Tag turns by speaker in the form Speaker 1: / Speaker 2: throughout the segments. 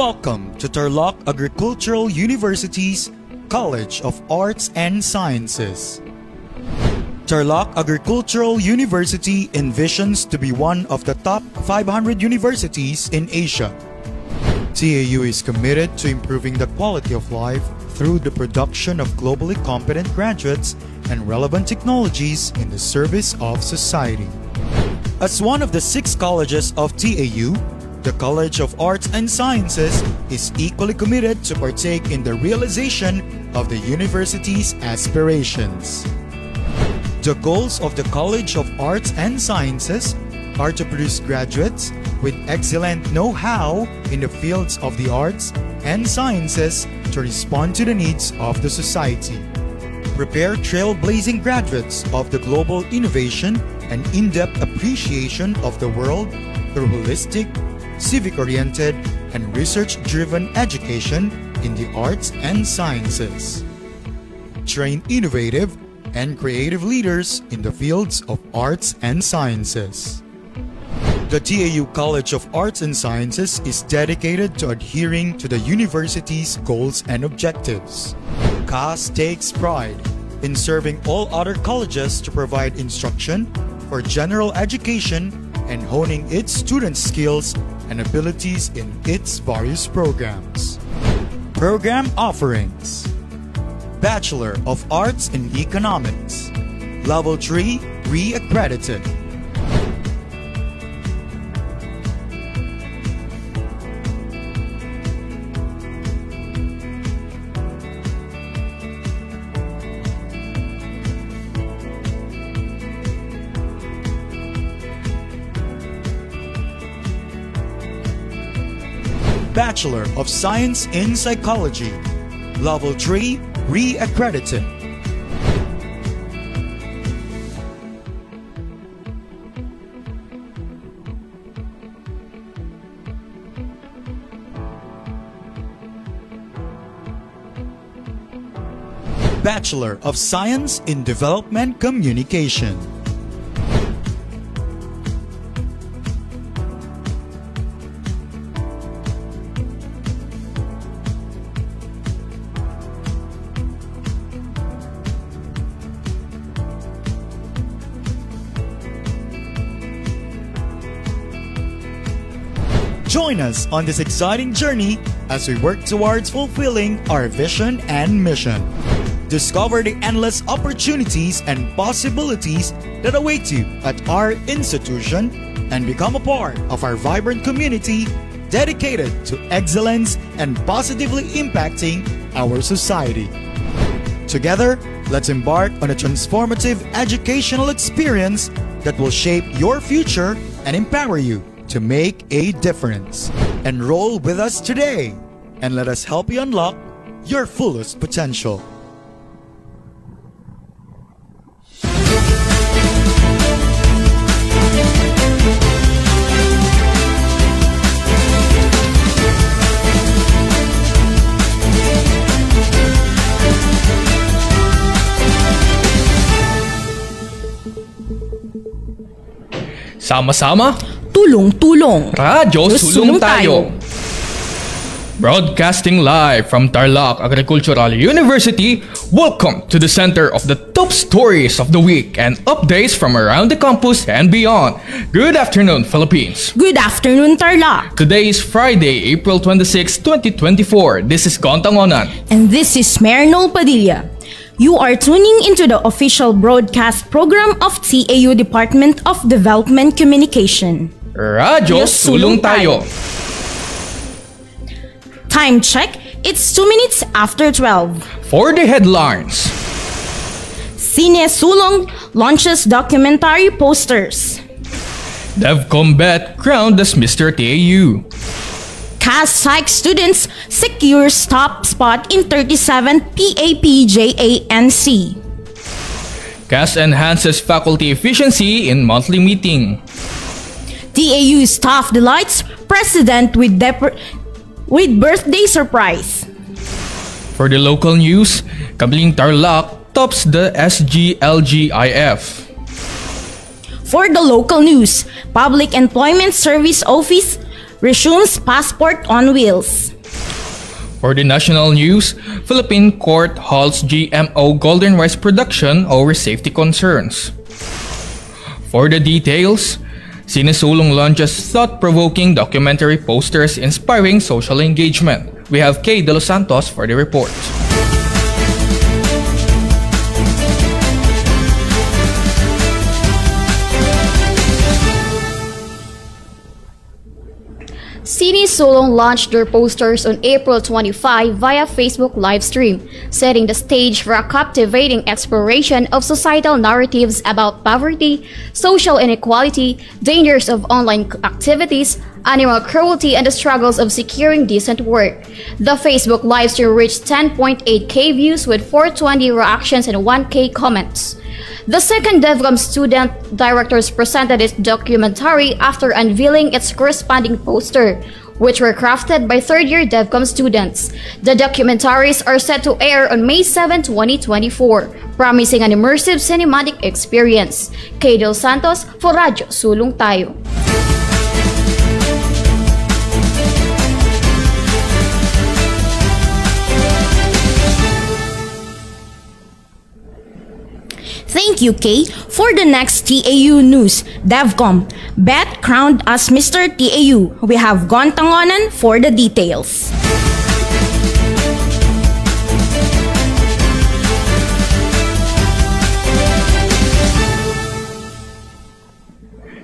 Speaker 1: Welcome to Tarlac Agricultural University's College of Arts and Sciences. Tarlac Agricultural University envisions to be one of the top 500 universities in Asia. TAU is committed to improving the quality of life through the production of globally competent graduates and relevant technologies in the service of society. As one of the 6 colleges of TAU, the College of Arts and Sciences is equally committed to partake in the realization of the university's aspirations. The goals of the College of Arts and Sciences are to produce graduates with excellent know-how in the fields of the arts and sciences to respond to the needs of the society. Prepare trailblazing graduates of the global innovation and in-depth appreciation of the world through holistic, civic-oriented, and research-driven education in the arts and sciences. Train innovative and creative leaders in the fields of arts and sciences. The TAU College of Arts and Sciences is dedicated to adhering to the university's goals and objectives. CAS takes pride in serving all other colleges to provide instruction for general education and honing its students' skills and abilities in its various programs. Program offerings: Bachelor of Arts in Economics, Level 3 re-accredited. Bachelor of Science in Psychology, Level 3 re-accredited. Bachelor of Science in Development Communication. Join us on this exciting journey as we work towards fulfilling our vision and mission. Discover the endless opportunities and possibilities that await you at our institution and become a part of our vibrant community dedicated to excellence and positively impacting our society. Together, let's embark on a transformative educational experience that will shape your future and empower you to make a difference. Enroll with us today and let us help you unlock your fullest potential.
Speaker 2: Sama-sama,
Speaker 3: tulong-tulong.
Speaker 2: Radyo Sulong Tayo. Broadcasting live from Tarlac Agricultural University, welcome to the center of the top stories of the week and updates from around the campus and beyond. Good afternoon, Philippines.
Speaker 3: Good afternoon, Tarlac.
Speaker 2: Today is Friday, April 26, 2024. This is Gontangonan.
Speaker 3: And this is Mernol Padilla. You are tuning into the official broadcast program of TAU Department of Development Communication.
Speaker 2: Radyo Sulong Tayo.
Speaker 3: Time check, it's 2 minutes after 12.
Speaker 2: For the headlines:
Speaker 3: Cine Sulong launches documentary posters.
Speaker 2: DevCombat crowned as Mr. TAU.
Speaker 3: CAS Psych students secures top spot in 37th PAPJANC.
Speaker 2: CAS enhances faculty efficiency in monthly meeting.
Speaker 3: TAU staff delights president with birthday surprise.
Speaker 2: For the local news, Kabiling Tarlac tops the SGLGIF.
Speaker 3: For the local news, Public Employment Service Office resumes passport on wheels.
Speaker 2: For the national news, Philippine court halts GMO golden rice production over safety concerns. For the details, Sinesulong launches thought-provoking documentary posters inspiring social engagement. We have Kay De Los Santos for the report.
Speaker 4: Sinesulong launched their posters on April 25 via Facebook livestream, setting the stage for a captivating exploration of societal narratives about poverty, social inequality, dangers of online activities, animal cruelty, and the struggles of securing decent work. The Facebook livestream reached 10.8K views with 420 reactions and 1K comments. The second DevCom student directors presented its documentary after unveiling its corresponding poster, which were crafted by third-year DevCom students. The documentaries are set to air on May 7, 2024, promising an immersive cinematic experience. Kay De Los Santos for Radyo Sulong Tayo.
Speaker 3: Thank you, Kay. For the next TAU news, DevCom, Bet crowned as Mr. TAU. We have Gon Tangonan for the details.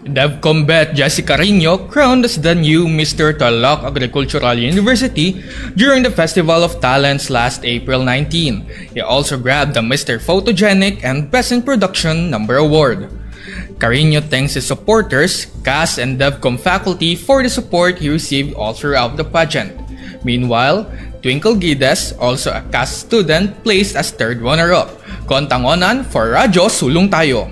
Speaker 2: DevCom Bet Jessica Rino crowned as the new Mr. Tarlac Agricultural University during the Festival of Talents last April 19. He also grabbed the Mr. Photogenic and Best in Production number award. Carino thanks his supporters, cast, and DevCom faculty for the support he received all throughout the pageant. Meanwhile, Twinkle Gides, also a cast student, placed as third runner-up. Gon Tangonan for Radyo Sulong Tayo.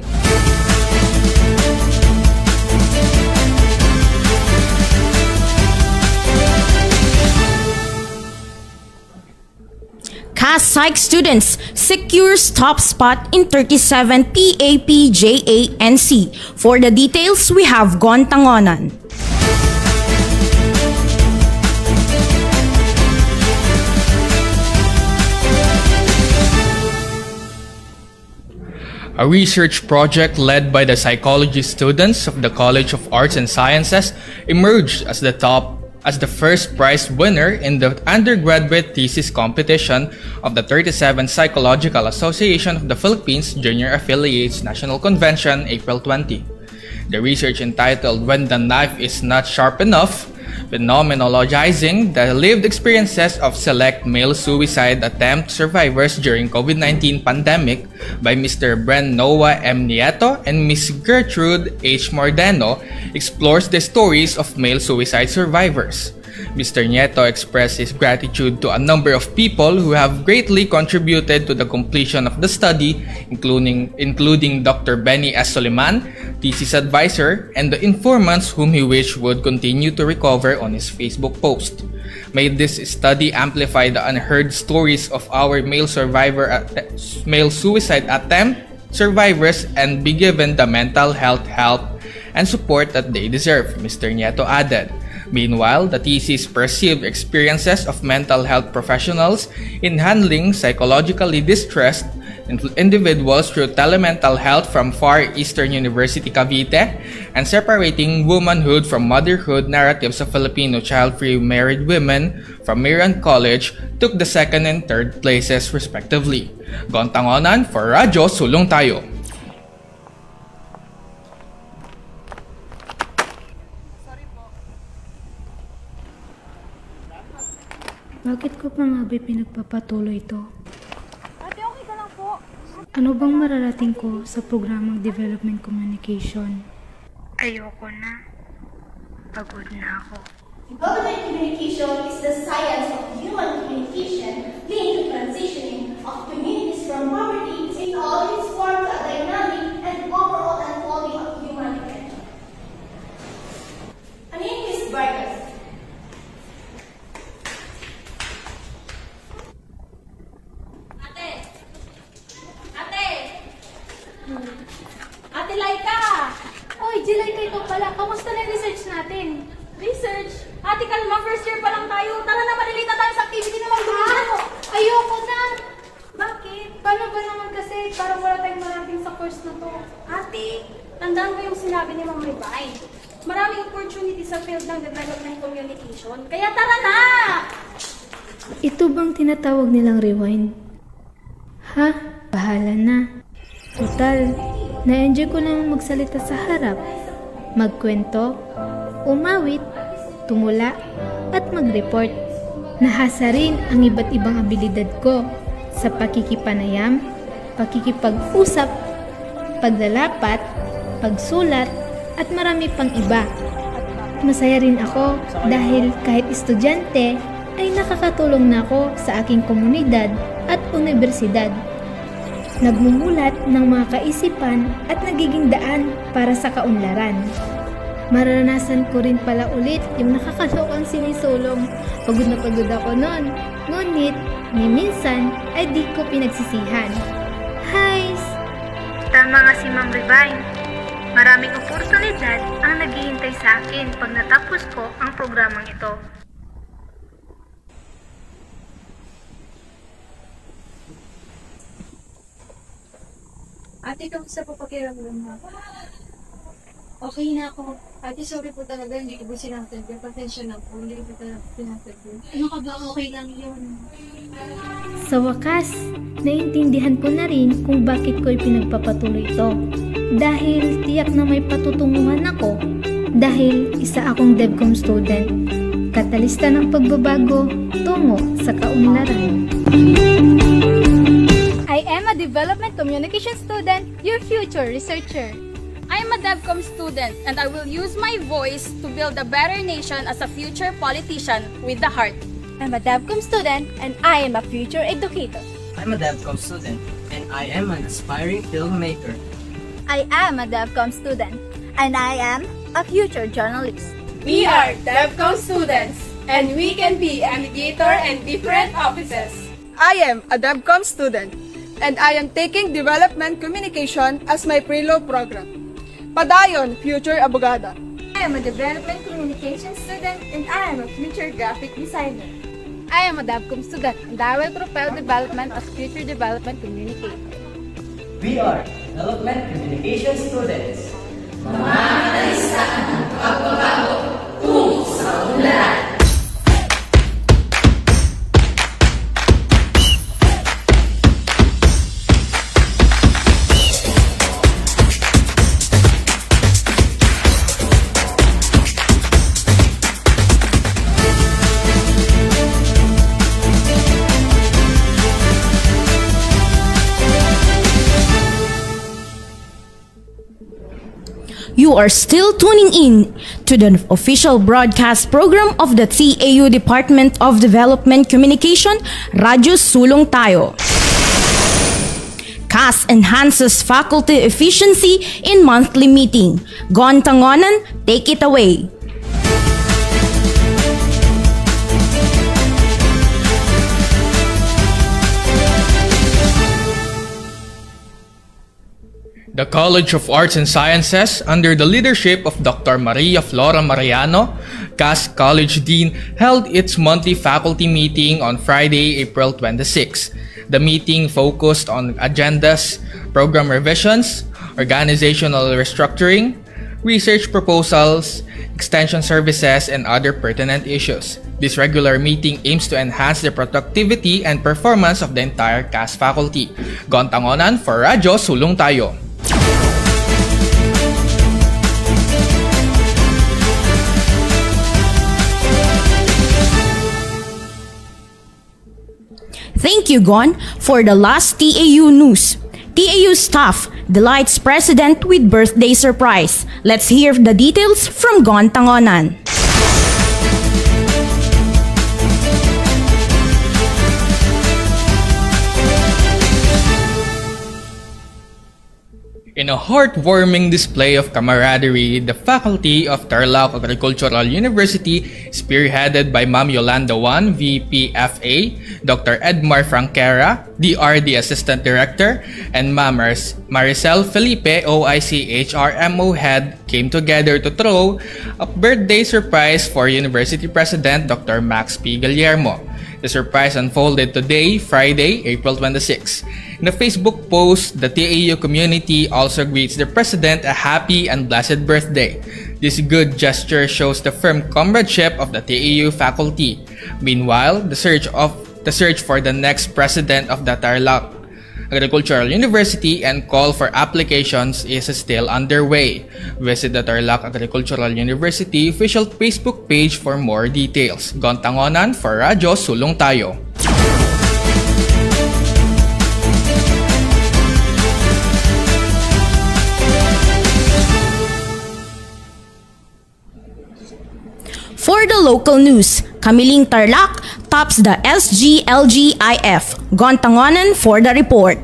Speaker 3: CAS Psych students secures top spot in 37 PAPJANC. For the details, we have Gon Tangonan.
Speaker 2: A research project led by the psychology students of the College of Arts and Sciences emerged as the first prize winner in the undergraduate thesis competition of the 37th Psychological Association of the Philippines Junior Affiliates National Convention, April 20. The research entitled When the Knife is Not Sharp Enough, phenomenologizing the lived experiences of select male suicide attempt survivors during COVID-19 pandemic by Mr. Bren Noah M. Nieto and Ms. Gertrude H. Mordeno, explores the stories of male suicide survivors. Mr. Nieto expressed his gratitude to a number of people who have greatly contributed to the completion of the study, including Dr. Benny S. Soliman, thesis advisor, and the informants whom he wished would continue to recover on his Facebook post. May this study amplify the unheard stories of our male suicide attempt survivors and be given the mental health help and support that they deserve, Mr. Nieto added. Meanwhile, the thesis perceived experiences of mental health professionals in handling psychologically distressed individuals through telemental health from Far Eastern University Cavite and separating womanhood from motherhood narratives of Filipino child-free married women from Miriam College took the second and third places respectively. Gon Tangonan for Radyo Sulong Tayo.
Speaker 5: Bakit ko pa nga ba pinagpapatuloy ito?
Speaker 6: Ate, okay ka lang po.
Speaker 5: Ano bang mararating ko sa programang Development Communication? Ayoko na. Pagod na ako.
Speaker 6: Development communication is the science of human communication linked to transitioning of communities from poverty in all its forms to a dynamic and overall unfolding of human potential. Ano yung Miss Vargas? Ate Laika! Oy, Laika ito pala. Kamusta na research natin? Research?
Speaker 7: Ate, kalma. First year pa lang tayo. Tara na, malilita tayo sa activity na mag-group.
Speaker 5: Ayoko na.
Speaker 7: Bakit?
Speaker 5: Paano ba naman kasi parang wala tayong marating sa course na to?
Speaker 7: Ate, tandaan mo yung sinabi ni Ma'am Ribay. Maraming opportunity sa field ng development communication. Kaya tara na!
Speaker 5: Ito bang tinatawag nilang rewind? Ha? Bahala na. Total, na-enjoy ko naman magsalita sa harap, magkwento, umawit, tumula, at mag-report. Nahasa rin ang iba't ibang abilidad ko sa pakikipanayam, pakikipag-usap, paglalapat, pagsulat, at marami pang iba. Masaya rin ako dahil kahit estudyante ay nakakatulong na ako sa aking komunidad at universidad. Nagmumulat ng mga kaisipan at nagiging daan para sa kaunlaran. Maranasan ko rin pala ulit yung nakakalokang sinisulong. Pagod na pagod ako noon. Ngunit, ni minsan ay di ko pinagsisihan. Hi! Tama nga si Ma'am Ribay. Maraming oportunidad ang naghihintay sa akin pag natapos ko ang programang ito.
Speaker 8: Ate, kamusta po pakiramdam mo? Okay na ako. Ate, sorry po talaga, hindi ko po sinatagyan. Pasensya na po, hindi ko po talaga sinatagyan. Ano ka ba? Okay lang yun.
Speaker 5: Sa wakas, naiintindihan ko na rin kung bakit ko'y pinagpapatuloy ito. Dahil tiyak na may patutunguhan ako. Dahil isa akong DevCom student. Katalista ng pagbabago tungo sa kaunlaran.
Speaker 7: I am a development communication student, your future researcher. I am a DevCom student and I will use my voice to build a better nation as a future politician with the heart. I'm a DevCom student and I am a future educator.
Speaker 9: I'm a DevCom student and I am an aspiring filmmaker.
Speaker 7: I am a DevCom student and I am a future journalist.
Speaker 10: We are DevCom students and we can be a mediator in different offices.
Speaker 11: I am a DevCom student and I am taking Development Communication as my preload program. Padayon, future abogada.
Speaker 7: I am a Development Communication student and I am a future graphic designer.
Speaker 10: I am a DevCom student and I will propel development as future development communicator.
Speaker 9: We are Development Communication students.
Speaker 6: Mga katalista ng pagbabago tungo sa unlaran.
Speaker 3: You are still tuning in to the official broadcast program of the TAU Department of Development Communication, Radyo Sulong Tayo. CAS enhances faculty efficiency in monthly meeting. Gon Tangonan, take it away.
Speaker 2: The College of Arts and Sciences, under the leadership of Dr. Maria Flora Mariano, CAS College Dean, held its monthly faculty meeting on Friday, April 26. The meeting focused on agendas, program revisions, organizational restructuring, research proposals, extension services, and other pertinent issues. This regular meeting aims to enhance the productivity and performance of the entire CAS faculty. Gon Tangonan for Radyo Sulong Tayo.
Speaker 3: Thank you, Gon, for the last TAU news. TAU staff delights president with birthday surprise. Let's hear the details from Gon Tangonan.
Speaker 2: In a heartwarming display of camaraderie, the faculty of Tarlac Agricultural University, spearheaded by Ma'am Yolanda Juan, VPFA, Dr. Edmar Franquera, DRD Assistant Director, and Ma'am Maricel Felipe, OIC HRMO Head, came together to throw a birthday surprise for University President Dr. Max P. Guillermo. The surprise unfolded today, Friday, April 26. In a Facebook post, the TAU community also greets the President a happy and blessed birthday. This good gesture shows the firm comradeship of the TAU faculty. Meanwhile, the search for the next president of the Tarlac Agricultural University and call for applications is still underway. Visit the Tarlac Agricultural University official Facebook page for more details. Gontangonan for Radyo Sulong Tayo.
Speaker 3: For the local news, Kamiling Tarlac tops the SGLGIF. Gontangonan for the report.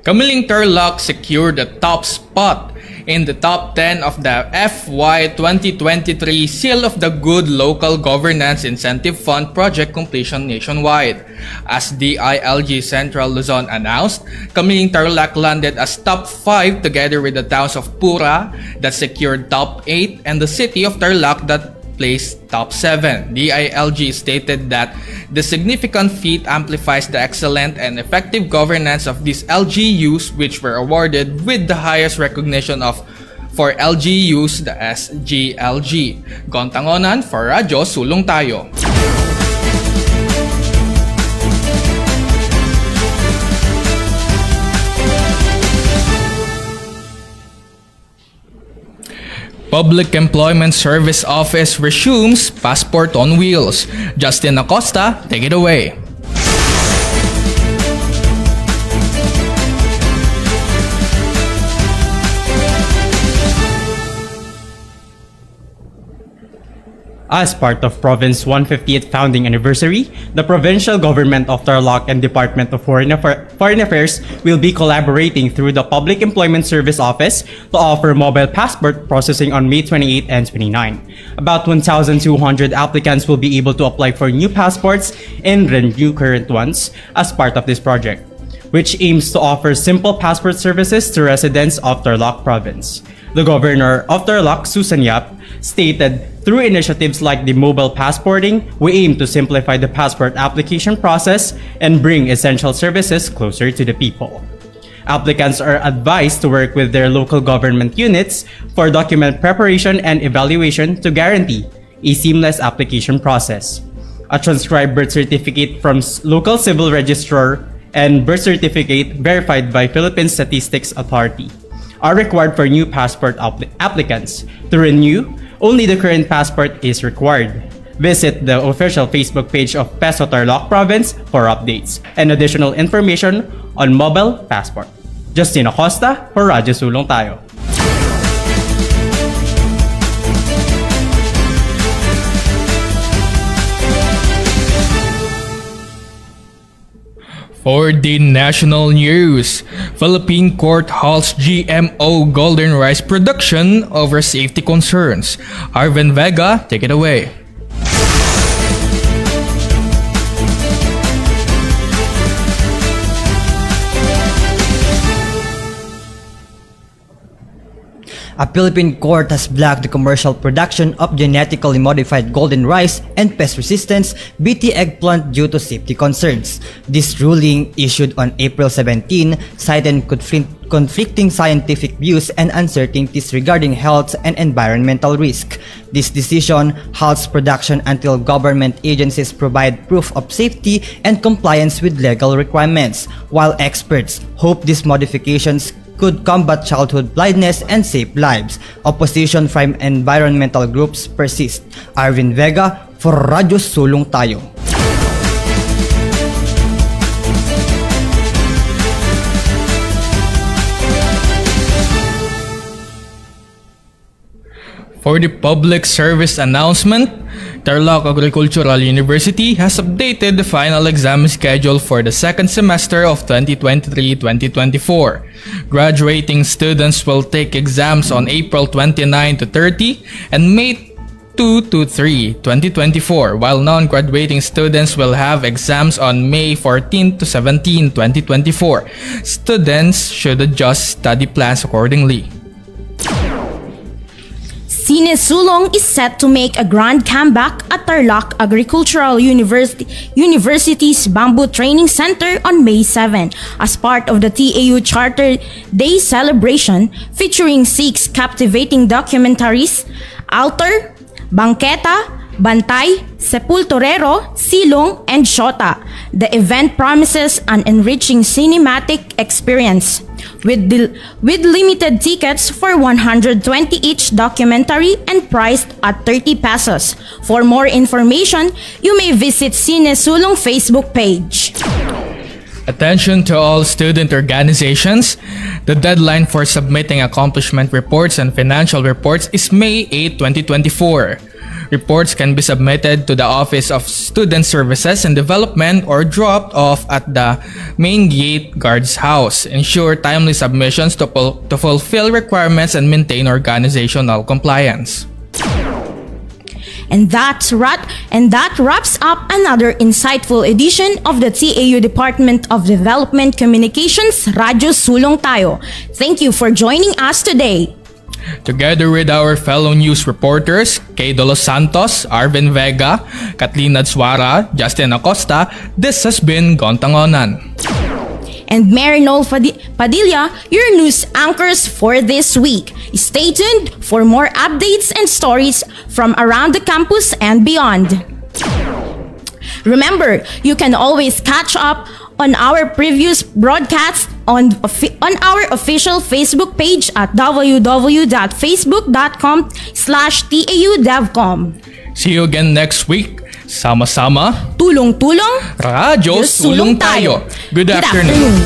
Speaker 2: Kamiling Tarlac secured the top spot in the top 10 of the FY 2023 Seal of the Good Local Governance Incentive Fund project completion nationwide. As DILG Central Luzon announced, Kamiling Tarlac landed as top 5 together with the towns of Pura that secured top 8 and the city of Tarlac that placed top 7. DILG stated that the significant feat amplifies the excellent and effective governance of these LGUs, which were awarded with the highest recognition for LGUs, the SGLG. Gontangonan for Radyo Sulong Tayo. Public Employment Service Office resumes Passport on Wheels. Justin Acosta, take it away.
Speaker 12: As part of Province 150th founding anniversary, the provincial government of Tarlac and Department of Foreign Affairs will be collaborating through the Public Employment Service Office to offer mobile passport processing on May 28 and 29. About 1,200 applicants will be able to apply for new passports and renew current ones as part of this project, which aims to offer simple passport services to residents of Tarlac Province. The Governor of Tarlac, Susan Yap, stated, through initiatives like the mobile passporting, we aim to simplify the passport application process and bring essential services closer to the people. Applicants are advised to work with their local government units for document preparation and evaluation to guarantee a seamless application process. A transcribed birth certificate from local civil registrar and birth certificate verified by Philippine Statistics Authority are required for new passport applicants. To renew, only the current passport is required. Visit the official Facebook page of PESO Tarlac Province for updates and additional information on mobile passport. Justin Acosta for Radyo Sulong Tayo.
Speaker 2: For the national news, Philippine court halts GMO golden rice production over safety concerns. Arvin Vega, take it away.
Speaker 13: A Philippine court has blocked the commercial production of genetically modified golden rice and pest resistance BT eggplant due to safety concerns. This ruling, issued on April 17, cited conflicting scientific views and uncertainties regarding health and environmental risk. This decision halts production until government agencies provide proof of safety and compliance with legal requirements, while experts hope these modifications could combat childhood blindness and save lives. Opposition from environmental groups persist. Arvin Vega for Radyo Sulong Tayo.
Speaker 2: For the public service announcement, Tarlac Agricultural University has updated the final exam schedule for the second semester of 2023-2024. Graduating students will take exams on April 29 to 30 and May 2 to 3, 2024, while non-graduating students will have exams on May 14 to 17, 2024. Students should adjust study plans accordingly.
Speaker 3: Sinesulong is set to make a grand comeback at Tarlac Agricultural University's Bamboo Training Center on May 7 as part of the TAU Charter Day celebration featuring 6 captivating documentaries: Altar, Bangketa, Bantay, Sepulturero, Silong, and Shota. The event promises an enriching cinematic experience with limited tickets for 120 each documentary and priced at 30 pesos. For more information, you may visit Sinesulong Facebook page.
Speaker 2: Attention to all student organizations. The deadline for submitting accomplishment reports and financial reports is May 8, 2024. Reports can be submitted to the Office of Student Services and Development or dropped off at the main gate guard's house. Ensure timely submissions to fulfill requirements and maintain organizational compliance.
Speaker 3: And that wraps up another insightful edition of the TAU Department of Development Communications Radyo Sulong Tayo. Thank you for joining us today.
Speaker 2: Together with our fellow news reporters, Kay De Los Santos, Arvin Vega, Kathleen Adswara, Justin Acosta, this has been Gontangonan.
Speaker 3: And Mary Noel Padilla, your news anchors for this week. Stay tuned for more updates and stories from around the campus and beyond. Remember, you can always catch up on our previous broadcasts on our official Facebook page at www.facebook.com/TAUDevCom.
Speaker 2: See you again next week. Sama-sama,
Speaker 3: tulong-tulong,
Speaker 2: Radyo Sulong Tayo. Good afternoon.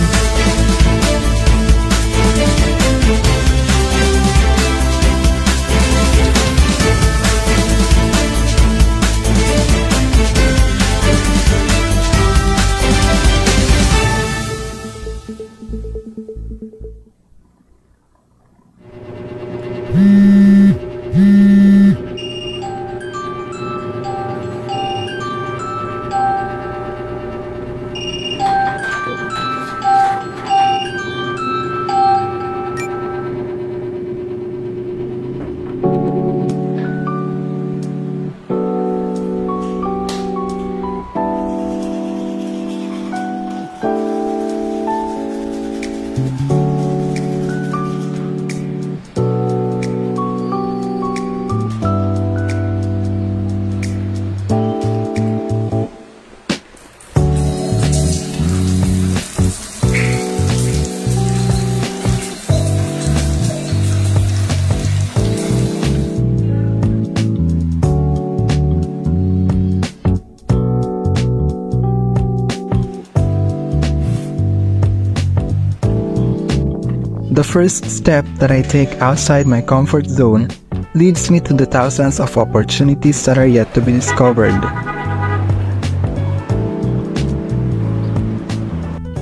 Speaker 14: The first step that I take outside my comfort zone leads me to the thousands of opportunities that are yet to be discovered.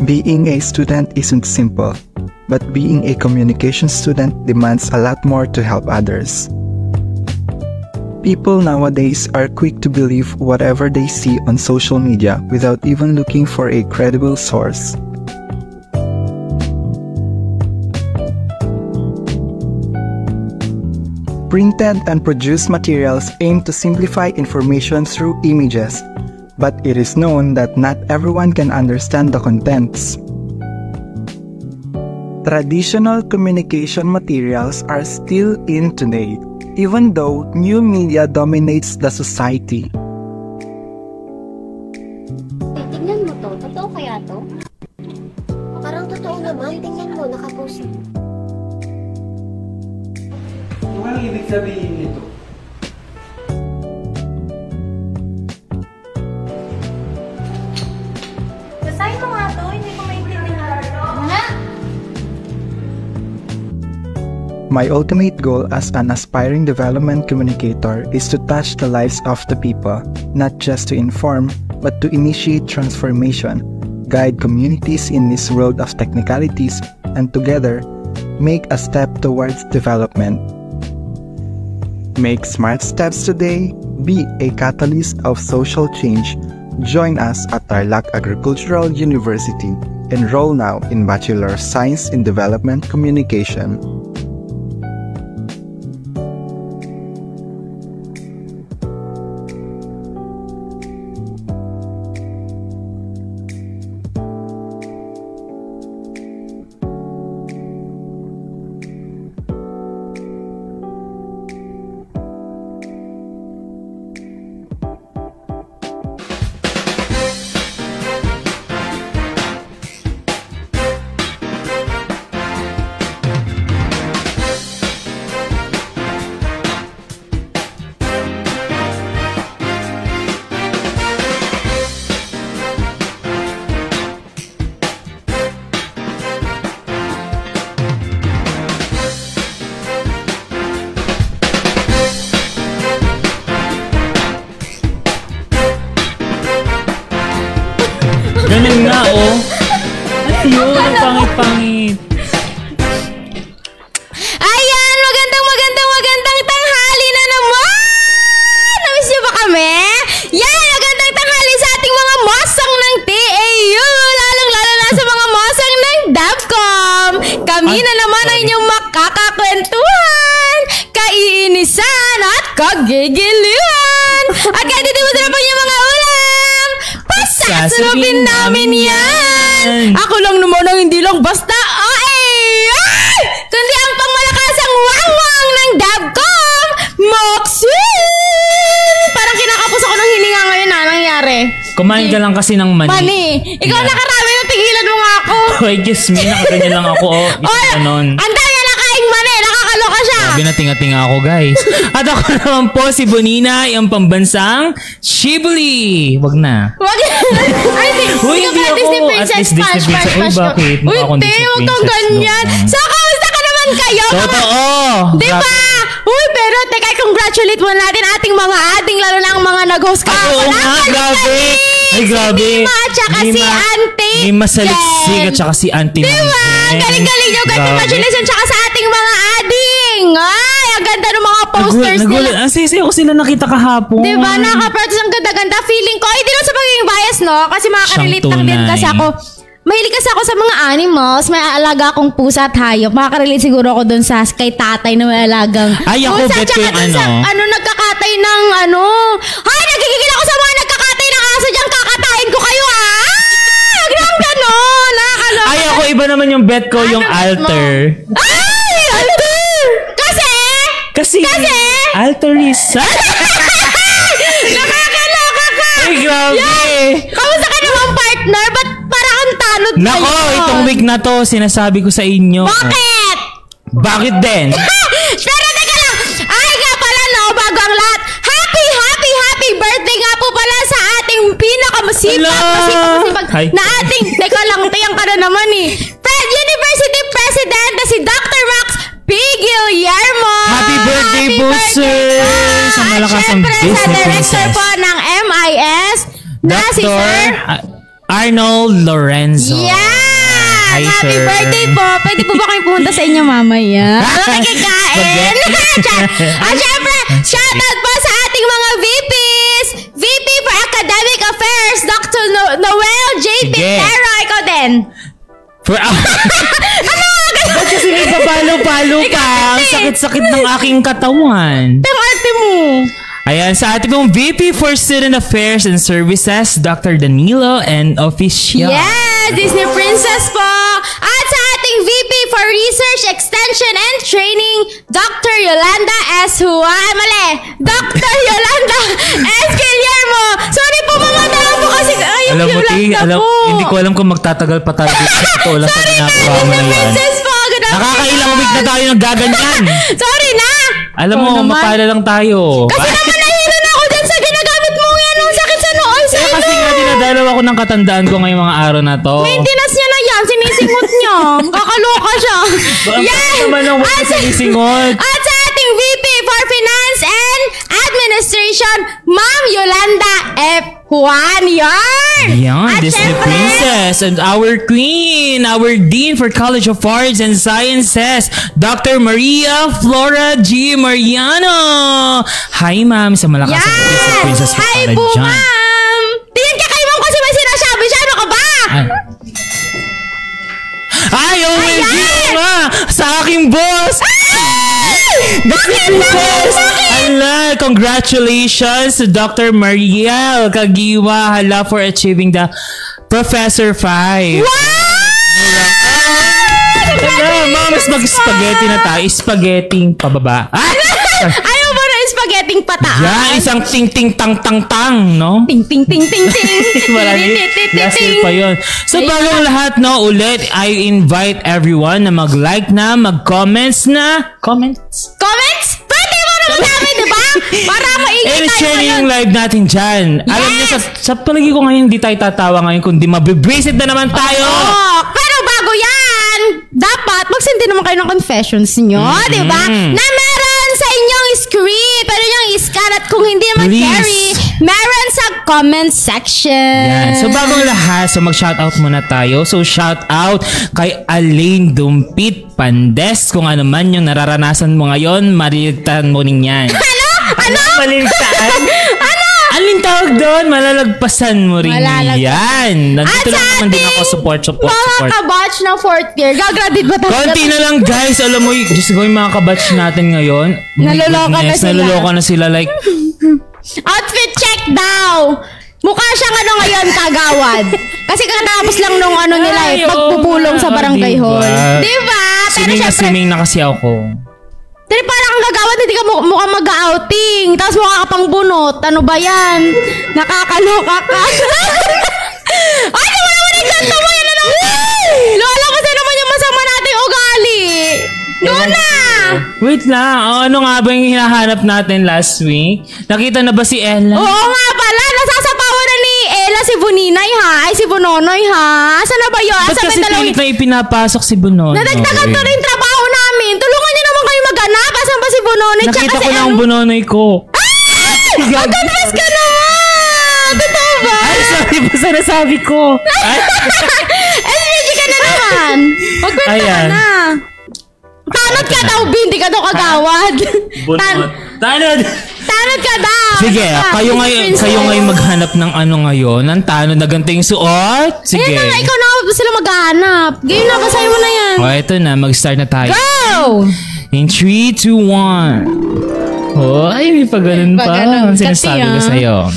Speaker 14: Being a student isn't simple, but being a communication student demands a lot more to help others. People nowadays are quick to believe whatever they see on social media without even looking for a credible source. Printed and produced materials aim to simplify information through images, but it is known that not everyone can understand the contents. Traditional communication materials are still in today, even though new media dominates the society.
Speaker 15: Tingnan mo to, totoo kaya to? Parang totoo naman, tingnan mo, nakapost.
Speaker 16: Ano ibig sabihin nito?
Speaker 8: Basahin mo nga to, hindi ko maintindihan.
Speaker 14: My ultimate goal as an aspiring development communicator is to touch the lives of the people, not just to inform, but to initiate transformation, guide communities in this world of technicalities, and together, make a step towards development. Make smart steps today, be a catalyst of social change. Join us at Tarlac Agricultural University. Enroll now in Bachelor of Science in Development Communication.
Speaker 17: Ganun nga, oh. Ano yun? Ang pangit-pangit.
Speaker 3: Ayan! Magandang tanghali na naman! Namiss niyo ba kami? Yan! Magandang tanghali sa ating mga mosang ng TAU! Lalong-lalo na sa mga mosang ng DevCom! Kami na naman ang inyong makakakwentuhan, kaiinisan at kagigiliwan! At kaya dito mo sila pa yung mga ulam! Sasalubin namin yan! Ako lang naman ang hindi lang basta kundi ang pangmalakasang wangwang ng DevCom, Moxin! Parang kinakapos ako ng hininga ngayon nangyari.
Speaker 17: Kumain ka lang kasi ng
Speaker 3: Mani. Ikaw nakarami na tigilan mo nga ako.
Speaker 17: Oy, kiss me. Nakaganyan lang ako, oh. Isa ganon.
Speaker 3: Ang dami na nakaing mani. Nakakaloka siya.
Speaker 17: Sabi na tinga-tinga ako, guys. At ako naman po si Bonina, yung pambansang Shibuli. Wag na.
Speaker 3: Ay,
Speaker 17: Uy, hindi ako.
Speaker 3: Disney Princess.
Speaker 17: Uy, bakit?
Speaker 3: Uy, te, huwag kang ganyan. So, kamusta ka naman kayo?
Speaker 17: Totoo.
Speaker 3: Diba? Uy, pero teka, congratulate mo natin ating mga ading, lalo na ang mga nag-host ka.
Speaker 17: Oo nga, grabe. Ay, grabe.
Speaker 3: Si Mima at saka si Auntie
Speaker 17: Mima Saliksik at saka si Auntie
Speaker 3: Diba? Galing-galing nyo. Congratulations tsaka sa ating mga ading. Ay, ang ganda ng mga posters nila.
Speaker 17: Ang sisi ko sila nakita kahapon.
Speaker 3: Diba? Nakaka-practice ang ganda-ganda. Feeling ko, hindi lang sa pagiging bias, no? Kasi makaka-relate lang din kasi ako. Mahilig kasi ako sa mga animals. May alaga akong pusa at hayop. Makaka-relate siguro ako dun sa kay tatay na may alagang
Speaker 17: ay, ako
Speaker 3: pusa.
Speaker 17: bet ko yung
Speaker 3: Sa, nagkakatay ng Ay, nagigigil ako sa mga nagkakatay ng aso dyan. Kakatayin ko kayo, Huwag lang gano'n. Nakakaloka.
Speaker 17: Ay, ako iba naman yung bet ko, yung alter.
Speaker 3: Ay, alter! Kasi?
Speaker 17: Alter is...
Speaker 3: Nakakaloka ka!
Speaker 17: Ay, grabe!
Speaker 3: Kamusta ka naman, partner? Ba't parang ang tanod kayo?
Speaker 17: Nako, itong week na to, sinasabi ko sa inyo.
Speaker 3: Bakit?
Speaker 17: Bakit din?
Speaker 3: Pero teka lang, ay nga pala no, bago ang lahat, happy birthday nga po pala sa ating pinakamasipag na ating, teka lang, tiyang ka na naman University President na si Dr. Max P. Guillermo.
Speaker 17: Happy birthday, Booster! Sa malakasang Disney Princess.
Speaker 3: Sa director po ng MIS na si Sir
Speaker 17: Arnold Lorenzo.
Speaker 3: Yeah!
Speaker 17: Hi,
Speaker 3: Happy
Speaker 17: sir.
Speaker 3: birthday po. Pwede po ba kayo pumunta sa inyo mamaya? Nakikikain. At syempre, shoutout po sa ating mga VPs. VP for Academic Affairs, Dr. Noel J. Pintero. Ikaw din.
Speaker 17: Ba't kasi may papalo-palo ka? Ang sakit-sakit ng aking katawan.
Speaker 3: Ang arte mo.
Speaker 17: Ayan, sa ating pong VP for Student Affairs and Services, Dr. Danilo and Official.
Speaker 3: Yes, Disney Princess po. At sa ating VP for Research, Extension, and Training, Dr. Yolanda S. Dr. Yolanda S. Guillermo. Sorry po, mamadala po kasi.
Speaker 17: Alam mo, hindi ko alam kung magtatagal pa tayo dito. Ito lang sa ginagawa mo na yan.
Speaker 3: Princess po.
Speaker 17: Nakakailang week na tayo ng gaganyan.
Speaker 3: Sorry na.
Speaker 17: Alam mo, mapala lang tayo.
Speaker 3: Kasi naman nahilo na ako dyan sa ginagamit mo yan. Ang sakit sa noo.
Speaker 17: Kasi nga dinadalaw ako ng katandaan ko ngayong mga araw na to.
Speaker 3: Maintenance niya na yan. yan. Sinisingot niya. Kakaloka siya.
Speaker 17: Yan! naman ang wala sinisingot.
Speaker 3: At sa ating VP for Finance and Administration, Ma'am Yolanda F. Juan.
Speaker 17: Yan, Disney Princess and our queen, our Dean for College of Arts and Sciences, Dr. Maria Flora G. Mariano. Hi, ma'am. Sa malakas ang Disney Princess po
Speaker 3: Hi
Speaker 17: pala
Speaker 3: po,
Speaker 17: dyan.
Speaker 3: ma'am. Tingin ka kay ma'am kasi may sinasabi siya. Ano ka ba?
Speaker 17: Ay, OMG ma! Sa aking boss! Disney Princess! Hala, congratulations to Dr. Mariel Kagiwa hala for achieving the Professor 5.
Speaker 3: Wow!
Speaker 17: Hala, ma'am, mas mag-spaghetti na tayo. Spaghetti pababa.
Speaker 3: Ayaw mo na spaghetti pataas?
Speaker 17: Yan, isang ting-ting-tang-tang-tang, no?
Speaker 3: Ting-ting-ting-ting-ting.
Speaker 17: Last year pa yun. So, bagong lahat, no, ulit, I invite everyone na mag-like na, mag-comments na. Comments?
Speaker 3: Pwede mo naman namin, di ba? Para maingay
Speaker 17: And
Speaker 3: tayo
Speaker 17: share
Speaker 3: ngayon.
Speaker 17: yung live natin dyan.
Speaker 3: Yes!
Speaker 17: Alam niyo, sa palagi ko ngayon, hindi tayo tatawa ngayon, kundi mabibrace na naman tayo.
Speaker 3: Pero bago yan, dapat magsindi naman kayo ng confessions nyo, di ba? Na meron sa inyong screen. Pwede nyo i-scan at kung hindi naman carry, meron sa comment section.
Speaker 17: Yan. So, bagong lahat, so mag-shoutout muna tayo. So, shoutout kay Alain Dumpit Pandes. Kung ano man yung nararanasan mo ngayon, mariligtan mo nin yan.
Speaker 3: Ano?
Speaker 17: Maligtaan? Alin tawag doon? Malalagpasan mo rin yan. Nandito lang naman din ako. Support.
Speaker 3: Mga kabatch na 4th year. Gagraduate ba tayo?
Speaker 17: Konti na lang guys. Alam mo, just go yung mga kabatch natin ngayon. Naloloka na sila. Like,
Speaker 3: outfit check daw. Mukha siyang ano ngayon, kagawad. Kasi katapos lang nung ano nila pagpupulong sa barangay hall. Diba?
Speaker 17: Swimming na kasi ako.
Speaker 3: Pero parang ang gagawad, hindi ka mukhang mag-outing. Tapos mukha ka pang bunot. Ano ba yan? Nakakaloka ka. Ay, naman naman nagkanta mo yan. Ano? Lola, kasi naman yung masama nating ugali. Lola!
Speaker 17: Wait lang. Ano nga ba yung hinahanap natin last week? Nakita na ba si Ella?
Speaker 3: Oo nga pala. Nasasapawan na ni Ella si Buninay ha. Ay, si Bunonoy ha. Asan na ba yun?
Speaker 17: Ba't kasi pilit na ipinapasok si Bunonoy?
Speaker 3: Nadagdagan to rin trabaho namin. Tulungan niyo naman kayo mag-ganap. Asan ba si Bunonoy?
Speaker 17: Nakita ko na ang Bunonoy ko.
Speaker 3: Mag-confess ka naman! Totoo ba?
Speaker 17: Ay, sorry po sa nasabi ko.
Speaker 3: SPG ka na naman. Magkwento ka na. Tanod ka daw, Bin. Hindi ka daw kagawad.
Speaker 17: Tanod
Speaker 3: ka daw.
Speaker 17: Sige, kayo ngayon maghanap ng ano ngayon. Ang tanod na ganito yung suot. Sige.
Speaker 3: Ayun na, ikaw na sila maghahanap. Game na, basahin mo na yan.
Speaker 17: O, eto na. Mag-start na tayo.
Speaker 3: Go!
Speaker 17: In 3, 2, 1. Oh, ay, may pag-ganun pa. Ang sinasabi ko sa'yo.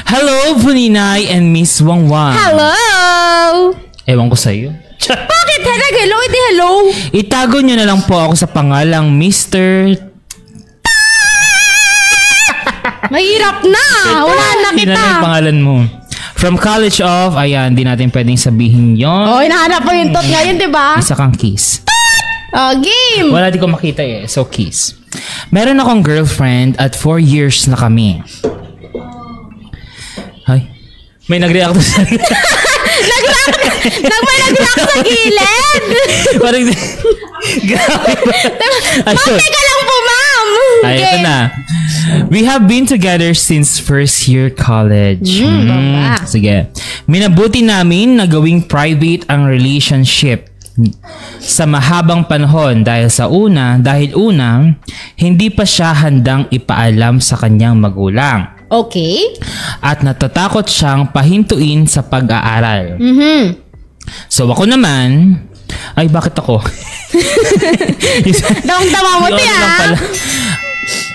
Speaker 17: Hello, Buninay and Miss Wangwang.
Speaker 3: Hello!
Speaker 17: Ewan ko sa'yo.
Speaker 3: Bakit? Hello? Hindi hello.
Speaker 17: Itago nyo na lang po ako sa pangalang Mr.
Speaker 3: Mahirap na. Wala na kita.
Speaker 17: Hindi na yung pangalan mo. From College of, ayan, di natin pwedeng sabihin yon.
Speaker 3: Oh, hinahanap mo yung tot ngayon, di ba?
Speaker 17: Isa kang kiss.
Speaker 3: Oh, game.
Speaker 17: Wala, di ko makita eh. So, kiss. Meron akong girlfriend at 4 years na kami. Ay, may nag-react sa
Speaker 3: may nag-react sa gilid.
Speaker 17: Parang, grabe ba?
Speaker 3: Ma'am, teka lang po, ma'am.
Speaker 17: Ay, ito na. We have been together since first year college. Sige. Minabuti namin na gawing private ang relationship sa mahabang panahon dahil hindi pa siya handang ipaalam sa kanyang magulang.
Speaker 3: Okay.
Speaker 17: At natatakot siyang pahintuin sa pag-aaral. So ako naman, ay bakit ako?
Speaker 3: Dawang-dawa mo tiya.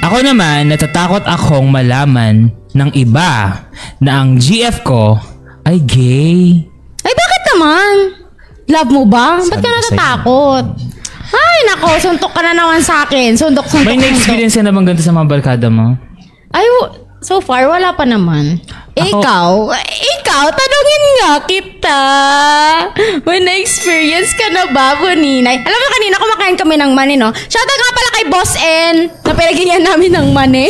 Speaker 17: Ako naman, natatakot akong malaman ng iba na ang GF ko ay gay.
Speaker 3: Ay bakit naman? Love mo ba? Ba't ka natatakot? Ay nako, suntok ka na naman sa akin. Suntok.
Speaker 17: May na-experience ka naman ganito sa mga barkada mo?
Speaker 3: Ay, so far, wala pa naman. Ikaw, tanungin nga kita. May na-experience ka na ba, Buninay? Alam mo, kanina kumakain kami ng mani, no? Shoutout nga pala kay Boss N, na pinagigyan namin ng mani.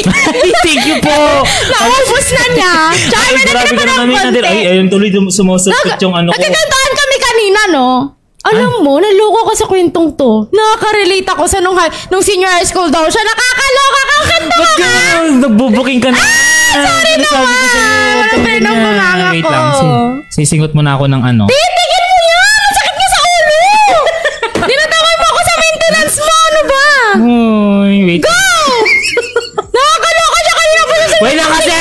Speaker 17: Thank you po.
Speaker 3: Naubos na niya. Tsaka may natira pa ng konti.
Speaker 17: Ay, ayun, tuloy sumusukot yung ano ko.
Speaker 3: Nagkakantaan kami kanina. kanina, no? Alam mo, naloko ka sa kwentong to. Nakaka-relate ako sa nung senior high school daw siya. Nakakaloka ka. Kanta ka nga.
Speaker 17: Nagbubuking ka na.
Speaker 3: Sorry naman. Walang pinang
Speaker 17: Wait
Speaker 3: ko.
Speaker 17: lang. Sisingot mo na ako ng ano.
Speaker 3: Titigil mo yan. Masakit niya sa ulo. Dinatawag mo ako sa maintenance mo. Ano ba?
Speaker 17: Uy, wait.
Speaker 3: Go! Nakakaloka siya kanina po sa
Speaker 17: wait lang kasi.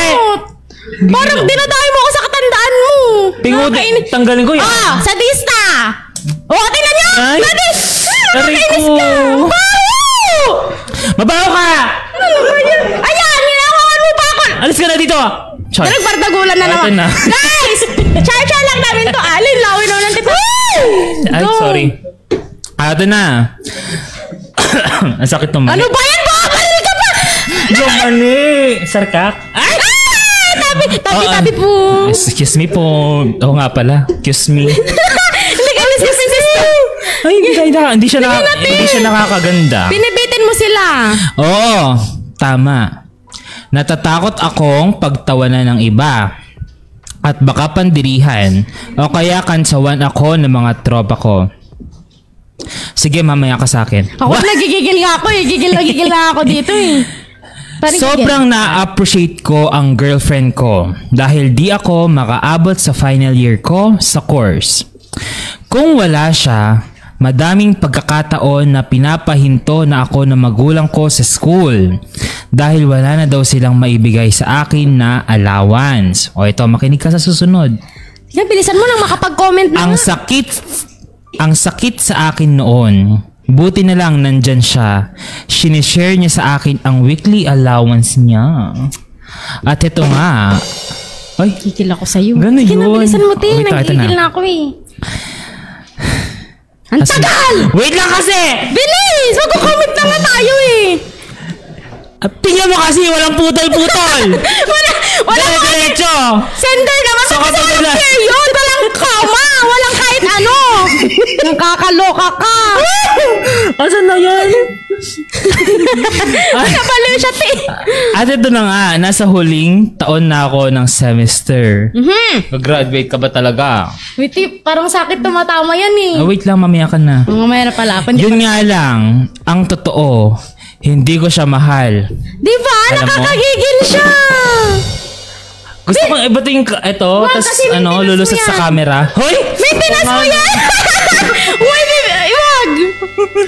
Speaker 3: Parang dinatawag mo ako sa katandaan mo.
Speaker 17: Pingod, tanggalin ko yan.
Speaker 3: Sadista. Tingnan niyo!
Speaker 17: Aray ko! Mabaho ka!
Speaker 3: Ano ba yan? Ayan! Hinahawan mo pa ako!
Speaker 17: Alis ka na dito!
Speaker 3: Nagpartagulan na naman. Guys! Char-char lang namin to. Alin, lawin naman ng tita.
Speaker 17: Ay, sorry. Ito na. Ang sakit naman.
Speaker 3: Ano ba yan? Bakabalil ka pa!
Speaker 17: Yung mani! Sarkak? Ay!
Speaker 3: Tabi po.
Speaker 17: Excuse me po. Oo nga pala. Excuse me. Ay, hindi siya nakakaganda.
Speaker 3: Binibitin mo sila.
Speaker 17: Oo, tama. Natatakot akong pagtawanan ng iba at baka pandirihan o kaya kansawan ako ng mga tropa ko. Sige, mamaya ka sa akin.
Speaker 3: Ako nagigigil nga ako eh. Gigil na ako dito eh.
Speaker 17: Sobrang na-appreciate ko ang girlfriend ko dahil di ako makaabot sa final year ko sa course. Kung wala siya, madaming pagkakataon na pinapahinto na ako ng magulang ko sa school dahil wala na daw silang maibigay sa akin na allowance. O ito, makinig ka sa susunod.
Speaker 3: Bilisan mo nang makapag-comment na.
Speaker 17: Ang sakit sa akin noon. Buti na lang nandyan siya. Sinishare niya sa akin ang weekly allowance niya. At ito nga. Ay,
Speaker 3: kikil ako sa'yo.
Speaker 17: Gano'n yun.
Speaker 3: Bilisan mo, Tin.
Speaker 17: Ito
Speaker 3: Nagkikil na ako eh. Ang tagal!
Speaker 17: Wait lang kasi!
Speaker 3: Bilis! Mag-comment na nga tayo eh!
Speaker 17: Tingnan mo kasi, walang putol-putol!
Speaker 3: Wala
Speaker 17: diretso!
Speaker 3: Sender naman!
Speaker 17: So,
Speaker 3: walang period! Walang kama! Walang kahit ano! Nakakaloka ka!
Speaker 17: Asan na yan?
Speaker 3: Nabaliw siya, Tin!
Speaker 17: At ito na nga, nasa huling taon na ako ng semester. Mag-graduate ka ba talaga?
Speaker 3: Wait, parang sakit tumatama yan eh.
Speaker 17: Wait lang, mamaya ka na.
Speaker 3: Mamaya na pala.
Speaker 17: Yun nga lang, ang totoo, hindi ko siya mahal.
Speaker 3: Di ba? Nakakagigil siya!
Speaker 17: Gusto kong ibating ito, tas lulusot sa camera. Hoy!
Speaker 3: Maintenance mo yan! Wag!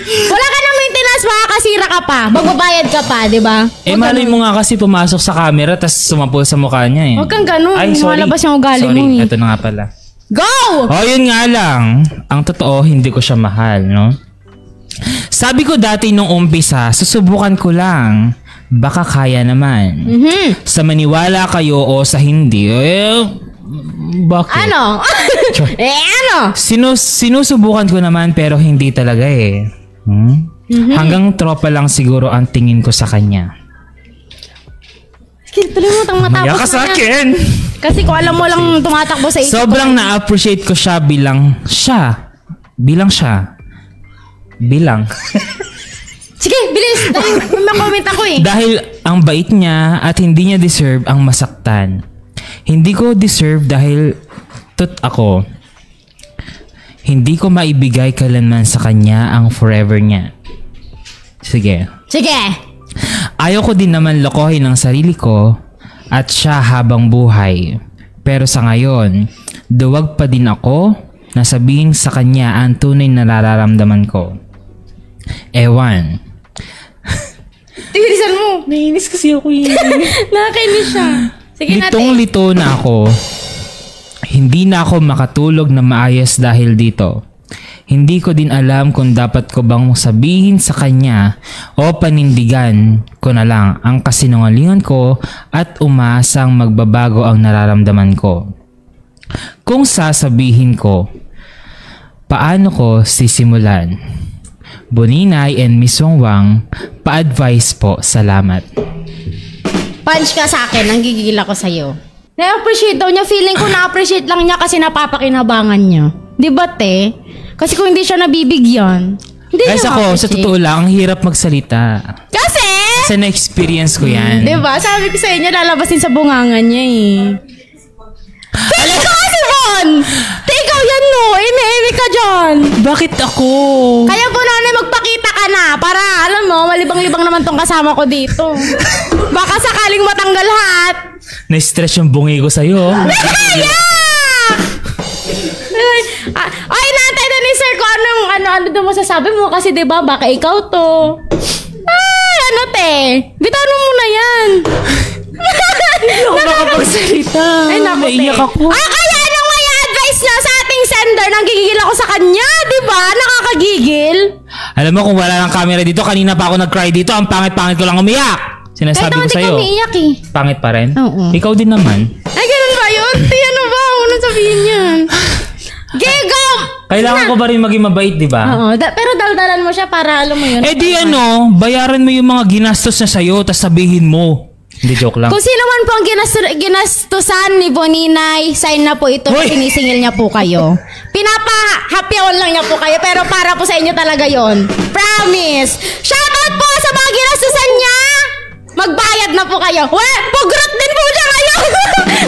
Speaker 3: Wala ka ng maintenance, makakasira ka pa. Magbabayad ka pa, di ba?
Speaker 17: Malay mo nga kasi pumasok sa camera tas sumapul sa mukha niya eh.
Speaker 3: Huwag kang ganun.
Speaker 17: Ay, sorry.
Speaker 3: Malabas yung ugali mo eh.
Speaker 17: Ito na nga pala.
Speaker 3: Go!
Speaker 17: Yun nga lang. Ang totoo, hindi ko siya mahal, no? Sabi ko dati nung umpisa, susubukan ko lang. Baka kaya naman. Sa maniwala kayo o sa hindi, bakit?
Speaker 3: Ano? Ano?
Speaker 17: Sinusubukan ko naman pero hindi talaga eh. Hanggang tropa lang siguro ang tingin ko sa kanya.
Speaker 3: Tuloy mo tang matapos
Speaker 17: Maya ka sa akin!
Speaker 3: Kasi kung alam mo lang tumatakbo sa isip
Speaker 17: Sobrang na-appreciate ko siya bilang siya.
Speaker 3: Sige, bilis! May makomment ako eh.
Speaker 17: Dahil ang bait niya at hindi niya deserve ang masaktan. Hindi ko deserve dahil ako. Hindi ko maibigay kailanman sa kanya ang forever niya. Sige. Ayaw ko din naman lokohin ang sarili ko at siya habang buhay. Pero sa ngayon, duwag pa din ako na sabihin sa kanya ang tunay na nararamdaman ko. Ewan.
Speaker 3: Tigilisan mo.
Speaker 17: Nainis kasi ako yun.
Speaker 3: Nakakainis siya. Sige natin.
Speaker 17: Litong-lito na ako. Hindi na ako makatulog na maayos dahil dito. Hindi ko din alam kung dapat ko bang sabihin sa kanya o panindigan ko na lang ang kasinungalingan ko at umasang magbabago ang nararamdaman ko. Kung sasabihin ko, paano ko sisimulan? Boninay and Miss Wangwang, pa-advise po. Salamat.
Speaker 3: Punch ka sa akin, nanggigigil ako sa'yo. Na-appreciate daw niya. Feeling ko na-appreciate lang niya kasi napapakinabangan niya. Di ba, te? Kasi kung hindi siya nabibigyan, hindi
Speaker 17: guys,
Speaker 3: niya
Speaker 17: ako, sa totoo lang, ang hirap magsalita.
Speaker 3: Kasi na-experience
Speaker 17: ko yan.
Speaker 3: Di ba? Sabi ko sa inyo, lalabasin sa bungangan niya eh. Feeling ko kasi, Bon! Te, ikaw yan, no? Eme-eme ka dyan.
Speaker 17: Bakit ako?
Speaker 3: Kaya po nanay, magpakita ka na para, alam mo, malibang-libang naman tong kasama ko dito. Baka sakaling matanggal lahat.
Speaker 17: Na-stress yung bungi ko sa'yo.
Speaker 3: Ay, naantay na ni sir ko ano daw masasabi mo kasi diba baka ikaw to. Ay, ano te? Bitawan mo muna yan.
Speaker 17: Hindi ako makapagsalita.
Speaker 3: Ay, naku,
Speaker 17: naiyak ako.
Speaker 3: Kaya anong may advice niya sa ating sender? Nanggigigil ako sa kanya, diba? Nakakagigil.
Speaker 17: Alam mo, kung wala ng camera dito, kanina pa ako nag-cry dito. Ang pangit-pangit ko lang umiyak. Sinasabi ko sa'yo.
Speaker 3: Kahit umiiyak eh.
Speaker 17: Pangit pa rin?
Speaker 3: Oo.
Speaker 17: Ikaw din naman.
Speaker 3: Ay, ganun ba yun? Ano ba? Unang sabihin yan. Gigam!
Speaker 17: Kailangan ko ba rin maging mabait, di ba?
Speaker 3: Oo. Pero daldalan mo siya para alam mo yun.
Speaker 17: Eh di bayaran mo yung mga ginastos na sa'yo, tapos sabihin mo. Hindi, joke lang.
Speaker 3: Kung sino man po ang ginastusan ni Boninay, sign na po ito na sinisingil niya po kayo. Pinapa-happy hour lang niya po kayo, pero para po sa inyo talaga yon. Promise! Shoutout po sa mga ginastusan niya! Magbayad na po kayo. Pugrot din po siya ngayon!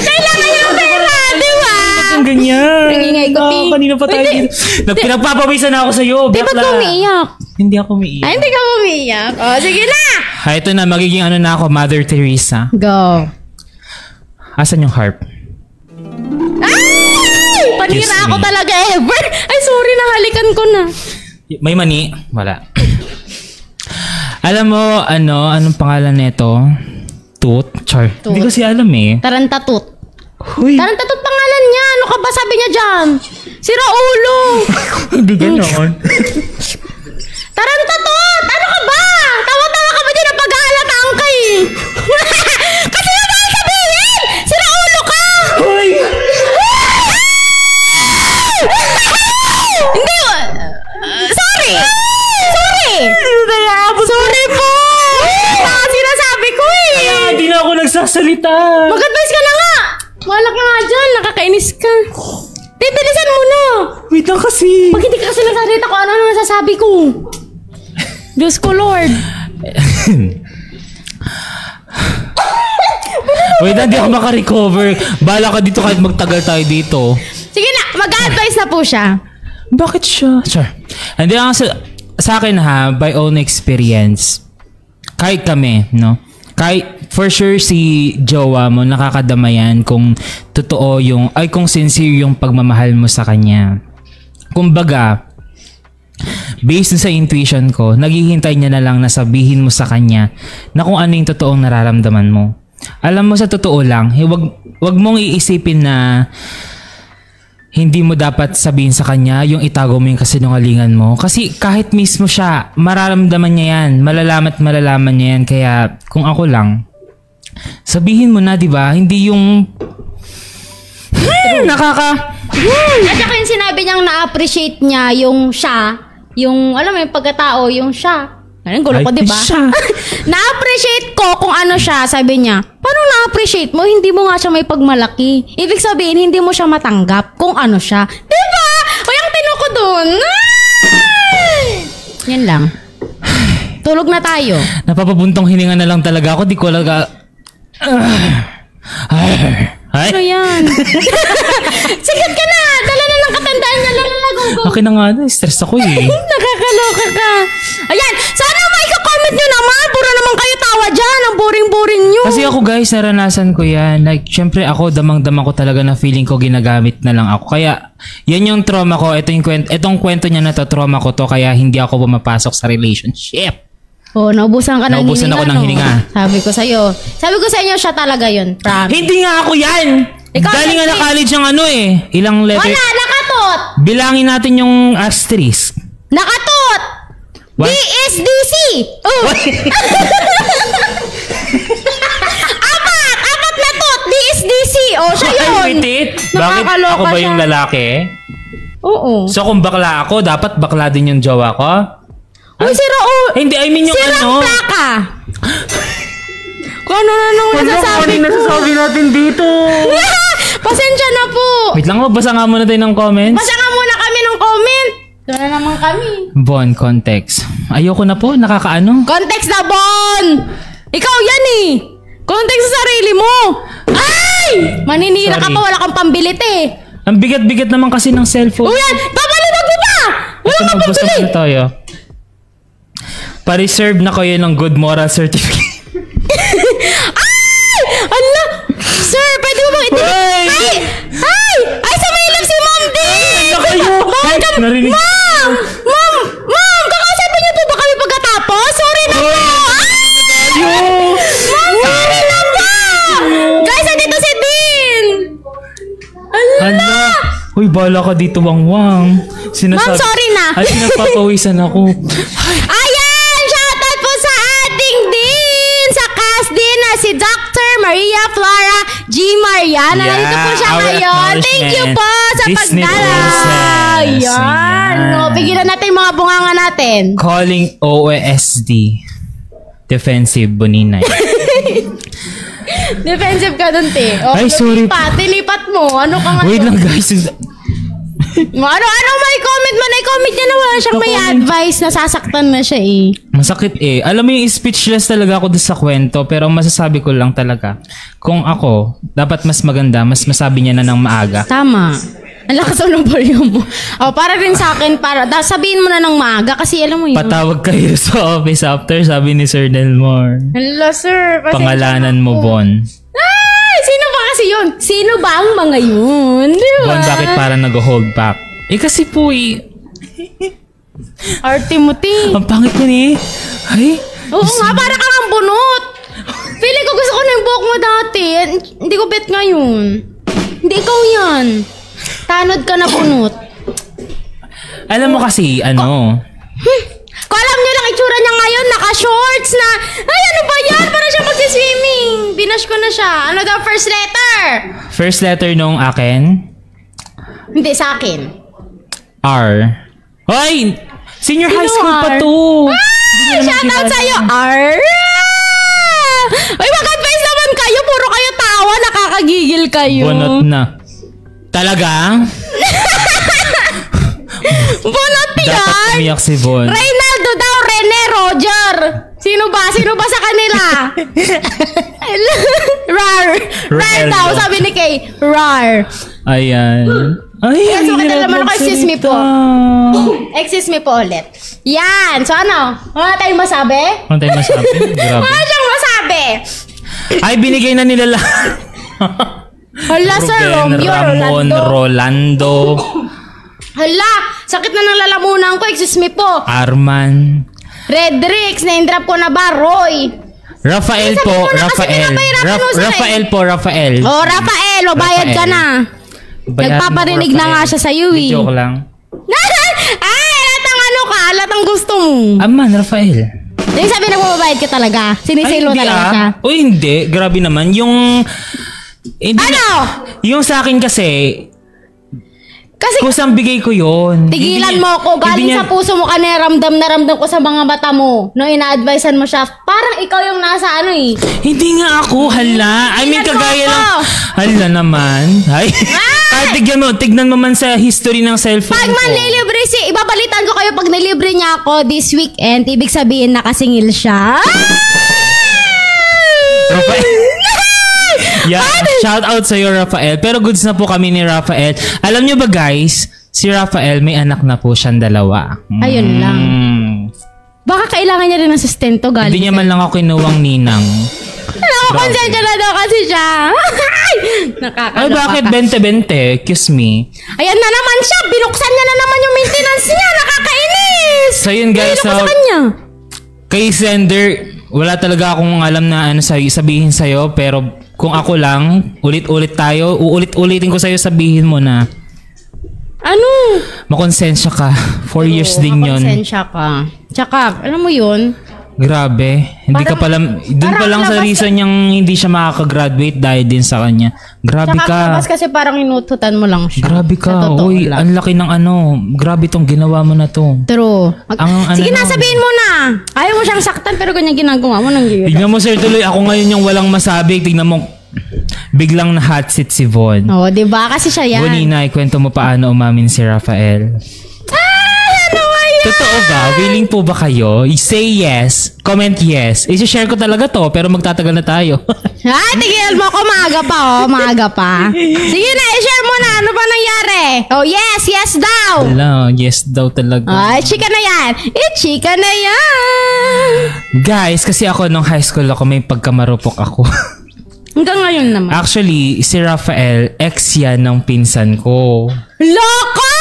Speaker 3: Kailangan niya yung pera, di ba?
Speaker 17: Ang ganyan.
Speaker 3: Nangingay ko,
Speaker 17: kanina pa tayo dito. Pinagpapawisan na ako sa'yo.
Speaker 3: Di ba't ka umiiyak?
Speaker 17: Hindi ako umiiyak.
Speaker 3: Ay, hindi ka umiiyak. O, sige na!
Speaker 17: Ito na, magiging na ako, Mother Teresa.
Speaker 3: Go.
Speaker 17: Asan yung harp?
Speaker 3: Ay! Panira ako talaga ever. Ay, sorry, nahalikan ko na.
Speaker 17: May mani? Wala. Alam mo, anong pangalan nito? Toot? Char. Hindi ko siya alam eh.
Speaker 3: Tarantatut.
Speaker 17: Huy.
Speaker 3: Tarantatut pangalan niya. Ano ka ba sabi niya dyan? Sira ulo.
Speaker 17: Hindi ganoon.
Speaker 3: Tarantatut! Ano ka ba? Tawa-tawa ka ba dyan? Napag-aalataan ka eh. Kasi na ba sabihin? Sira ulo ka!
Speaker 17: Huy!
Speaker 3: Hindi. Sorry! Sorry po! Sinasabi ko eh!
Speaker 17: Kaya hindi na ako nagsasalita.
Speaker 3: Mag-advise ka na nga! Malak na nga dyan, nakakainis ka. Bilisan mo na!
Speaker 17: Wait lang kasi.
Speaker 3: Pag hindi ka kasi nagsasalita ko, ano nasasabi ko? Diyos ko, Lord.
Speaker 17: Wait, hindi ako makarecover. Bala ka dito kahit magtagal tayo dito.
Speaker 3: Sige na, mag-advise na po siya.
Speaker 17: Bakit siya? Sure. Hindi lang sa akin ha, by own experience, kahit kami, no? Kahit for sure si jowa mo, nakakadama yan kung totoo kung sincere yung pagmamahal mo sa kanya. Kumbaga, based sa intuition ko, naghihintay niya na lang na sabihin mo sa kanya na kung ano yung totoong nararamdaman mo. Alam mo, sa totoo lang, wag mong iisipin na hindi mo dapat sabihin sa kanya yung itago mo yung kasinungalingan mo. Kasi kahit mismo siya, mararamdaman niya yan. Malalaman niya yan. Kaya kung ako lang, sabihin mo na, di ba? Hindi yung
Speaker 3: At saka yung sinabi niyang na-appreciate niya yung siya, yung alam mo yung pagkatao, yung siya. Anong gulo ko, di ba? Na-appreciate ko kung ano siya, sabi niya. Paano na-appreciate mo? Hindi mo nga siya may pagmalaki. Ibig sabihin, hindi mo siya matanggap kung ano siya. Di ba? O yung tinuko dun. Yan lang. Tulog na tayo.
Speaker 17: Napapabuntong hininga na lang talaga ako. Di ko talaga...
Speaker 3: Ano yan? Sigat ka na! Dala na lang katandaan na lang nagugo.
Speaker 17: Okay na nga, stress ako eh.
Speaker 3: Nakakaloka ka. Ayan, sana may ka-comment nyo naman. Puro naman kayo tawa dyan. Ang boring-boring nyo.
Speaker 17: Kasi ako guys, naranasan ko yan. Like, syempre ako, damang-dama ko talaga na feeling ko ginagamit na lang ako. Kaya, yan yung trauma ko. Itong kwento niya na to, trauma ko to. Kaya hindi ako pumapasok sa relationship.
Speaker 3: Oh, naubusan ka ng hininga.
Speaker 17: Naubusan ako ng hininga.
Speaker 3: Sabi ko sa inyo, siya talaga yun. Promise.
Speaker 17: Hindi nga ako yan! Galing nga na college yung ilang letter.
Speaker 3: Wala, nakatot!
Speaker 17: Bilangin natin yung asterisk.
Speaker 3: Nakatot!
Speaker 17: What?
Speaker 3: DSDC! Oh! apat na tot! DSDC! Oh, siya yun!
Speaker 17: Bakit ako ba yung lalaki?
Speaker 3: Oo.
Speaker 17: So kung bakla ako, dapat bakla din yung jowa ko?
Speaker 3: Uy, sira
Speaker 17: Hindi, I mean yung
Speaker 3: sirang plaka! Kung ano na nung nasasabi ko.
Speaker 17: nasasabi natin dito?
Speaker 3: Pasensya na po.
Speaker 17: Wait lang, magbasa nga muna tayo ng comments.
Speaker 3: Basa nga muna kami ng comment. Doon na naman kami.
Speaker 17: Bon, context. Ayoko na po, nakakaano.
Speaker 3: Context na, Bon! Ikaw yan eh. Context sa sarili mo. Ay! Maninira ka pa, wala kang pambilit eh.
Speaker 17: Ang bigat-bigat naman kasi ng cellphone.
Speaker 3: Uyan! Papaluwag
Speaker 17: Ito, magbasa na tayo. Pa-reserve na kayo ng good moral certificate.
Speaker 3: Ay! Ala! Sir, pwede mo bang Ay! Ay! Ay, sumilip si Ma'am din!
Speaker 17: Ano kayo? Ay, narinig.
Speaker 3: Ma'am! Ma'am! Kakausapin niyo po ba kami pagkatapos? Sorry na po! Ma'am, sorry na po! Guys, andito si Dean!
Speaker 17: Ala! Uy, bala ka dito, Wangwang.
Speaker 3: Ma'am, sorry na.
Speaker 17: Ay, pinagpapawisan ako.
Speaker 3: Ayan! Shoutout po sa ating Dean! Sa cast din na si Dr. Maria Flora G. Mariana.
Speaker 17: Yeah,
Speaker 3: Nandito po siya
Speaker 17: our
Speaker 3: ngayon. Thank you po sa
Speaker 17: Disney
Speaker 3: pagdala.
Speaker 17: Princess.
Speaker 3: Ayan. No, bigyan na natin mga bunganga natin.
Speaker 17: Calling OSD. Defensive Boninay.
Speaker 3: Defensive ka dun, te. Oh,
Speaker 17: Ay, sorry.
Speaker 3: Tilipat mo. Ano ka nga?
Speaker 17: Wait lang, guys.
Speaker 3: Ano, may comment man. May comment niya na wala siyang may advice. Nasasaktan na siya eh.
Speaker 17: Masakit eh. Alam mo yung speechless talaga ako doon sa kwento, pero masasabi ko lang talaga, kung ako, dapat mas maganda, mas masabi niya na ng maaga.
Speaker 3: Tama. Ang lakas ng volume mo. Oh, para rin sa akin, sabihin mo na ng maaga kasi alam mo yun.
Speaker 17: Patawag kayo sa office after, sabi ni Sir Delmore.
Speaker 3: Hello, sir.
Speaker 17: Pangalanan mo, Bon.
Speaker 3: Ay, sino ba kasi yun? Sino ba ang mga yun? Diba?
Speaker 17: Bon, bakit parang nag-hold back? Eh kasi po eh.
Speaker 3: Arte mo, te.
Speaker 17: Ang pangit mo eh. Ay.
Speaker 3: Oo nga, para kang ang bunot. Feeling ko gusto ko na yung buhok mo dati. Hindi ko bet ngayon. Hindi ikaw yan. Tanod ka na bunot.
Speaker 17: Alam mo kasi, ano?
Speaker 3: Kung alam nyo lang itsura niya ngayon, naka-shorts na. Ay, ano ba yan? Para siya magsiswimming. Binash ko na siya. Ano daw first letter?
Speaker 17: First letter nung akin?
Speaker 3: Hindi, sa akin.
Speaker 17: R. Hoy! Senior high school
Speaker 3: R?
Speaker 17: pa to.
Speaker 3: Ay, shoutout sa'yo, R. Ay, mag-advise naman kayo. Puro kayo tawa. Nakakagigil kayo.
Speaker 17: Bunot na. Talaga?
Speaker 3: Bunot yan.
Speaker 17: Dapat umiyak si Bon.
Speaker 3: Reynaldo daw, Rene, Roger. Sino ba? Sino ba sa kanila? Rar. Rar daw, sabi ni Kay. Rar.
Speaker 17: Ayan. Ay,
Speaker 3: Yes,
Speaker 17: ang
Speaker 3: okay,
Speaker 17: hirap
Speaker 3: naman ako. Excuse me po.
Speaker 17: magsalita.
Speaker 3: Excuse me po ulit. Yan. So ano? Wala tayong masabi?
Speaker 17: Ano tayo masabi? Grabe.
Speaker 3: Wala siyang masabi.
Speaker 17: Ay, binigay na nila lahat.
Speaker 3: Hala, Sir
Speaker 17: Ruben,
Speaker 3: Romeo,
Speaker 17: Ramon, Rolando,
Speaker 3: Hala, sakit na ng lalamunan ko. Excuse me po.
Speaker 17: Arman,
Speaker 3: Redrix, na-indrop ko na ba? Roy.
Speaker 17: Rafael
Speaker 3: Sabi
Speaker 17: po,
Speaker 3: mo na kasi
Speaker 17: Rafael.
Speaker 3: pinabayarapan mo sa
Speaker 17: Rafael po, Rafael.
Speaker 3: Oh, Rafael, o bayad ka na.
Speaker 17: Bayaran
Speaker 3: Nagpaparinig
Speaker 17: mo,
Speaker 3: na nga
Speaker 17: Rafael.
Speaker 3: siya sa iyo eh.
Speaker 17: Joke lang.
Speaker 3: Ay, latang ano ka, latang gusto mo.
Speaker 17: Aman, Rafael.
Speaker 3: Yung sabi na bumabayad ka talaga. Sinisilo
Speaker 17: Ay, hindi
Speaker 3: talaga siya.
Speaker 17: Uy, hindi. Grabe naman. Yung... Hindi
Speaker 3: Ano?
Speaker 17: Yung sa akin kasi kusang bigay ko yun.
Speaker 3: Tigilan
Speaker 17: Hindi
Speaker 3: mo ako. Galing
Speaker 17: niya-
Speaker 3: sa puso mo ka na ramdam ko sa mga mata mo. No, ina-advisean mo siya. Parang ikaw yung nasa ano eh.
Speaker 17: Hindi nga ako, hala. I mean,
Speaker 3: Tigilan mo
Speaker 17: kagaya
Speaker 3: ako.
Speaker 17: lang. Hala naman. Ay. Tignan mo man sa history ng cellphone
Speaker 3: Pag
Speaker 17: ko.
Speaker 3: manlilibre ibabalitan ko kayo pag nilibre niya ako this weekend, ibig sabihin nakasingil siya.
Speaker 17: Rafael. Yeah, shout out sa iyo, Rafael. Pero goods na po kami ni Rafael. Alam niyo ba guys, si Rafael may anak na po siyang dalawa.
Speaker 3: Ayun lang. Baka kailangan niya rin ng sustento galing.
Speaker 17: Hindi niya man lang ako kinuwang ninang.
Speaker 3: Nakakonsensya na daw kasi siya. Nakakaloka.
Speaker 17: Ay, bakit 20-20? Kiss me.
Speaker 3: Ayan na naman siya. Binuksan niya na naman yung maintenance niya. Nakakainis.
Speaker 17: So yun guys,
Speaker 3: Nahilo ko sa kanya.
Speaker 17: Kay Sender, wala talaga akong alam na ano sabihin sa'yo. Pero kung ako lang, ulit-ulit tayo. Uulit-ulitin ko sa'yo, sabihin mo na.
Speaker 3: Ano?
Speaker 17: Makonsensya ka. 4 years din yun.
Speaker 3: Makonsensya ka. Tsaka, alam mo yun?
Speaker 17: Grabe. Hindi ka pala, dun pa lang sa reason niyang hindi siya makakagraduate dahil din sa kanya. Grabe
Speaker 3: Tsaka
Speaker 17: ka.
Speaker 3: kasi parang inututan mo lang siya.
Speaker 17: Grabe ka. Uy, ang laki ng ano. Grabe tong ginawa mo na to.
Speaker 3: True. Sige
Speaker 17: ano,
Speaker 3: na, sabihin mo na. Ayaw mo siyang saktan pero ganyan ginagawa mo nang gila.
Speaker 17: Tignan mo sir tuloy. Ako ngayon yung walang masabi. Tignan mo. Biglang na hot seat si Von.
Speaker 3: Oo, diba? Kasi siya yan.
Speaker 17: Bonina, ikwento mo paano umamin si Rafael.
Speaker 3: Ano ba
Speaker 17: Totoo ba? Willing po ba kayo? Say yes. Comment yes. I-share ko talaga to, pero magtatagal na tayo.
Speaker 3: Ay, tigil mo ko. Maaga pa, oh. Maaga pa. Sige na, i-share mo na. Ano ba nangyari? Oh, yes. Yes daw.
Speaker 17: Wala, yes daw talaga.
Speaker 3: Ay, chika na yan. Chika na yan.
Speaker 17: Guys, kasi ako nung high school ako, may pagkamarupok ako.
Speaker 3: Hanggang ngayon naman.
Speaker 17: Actually, si Rafael, ex yan ng pinsan ko.
Speaker 3: Loko!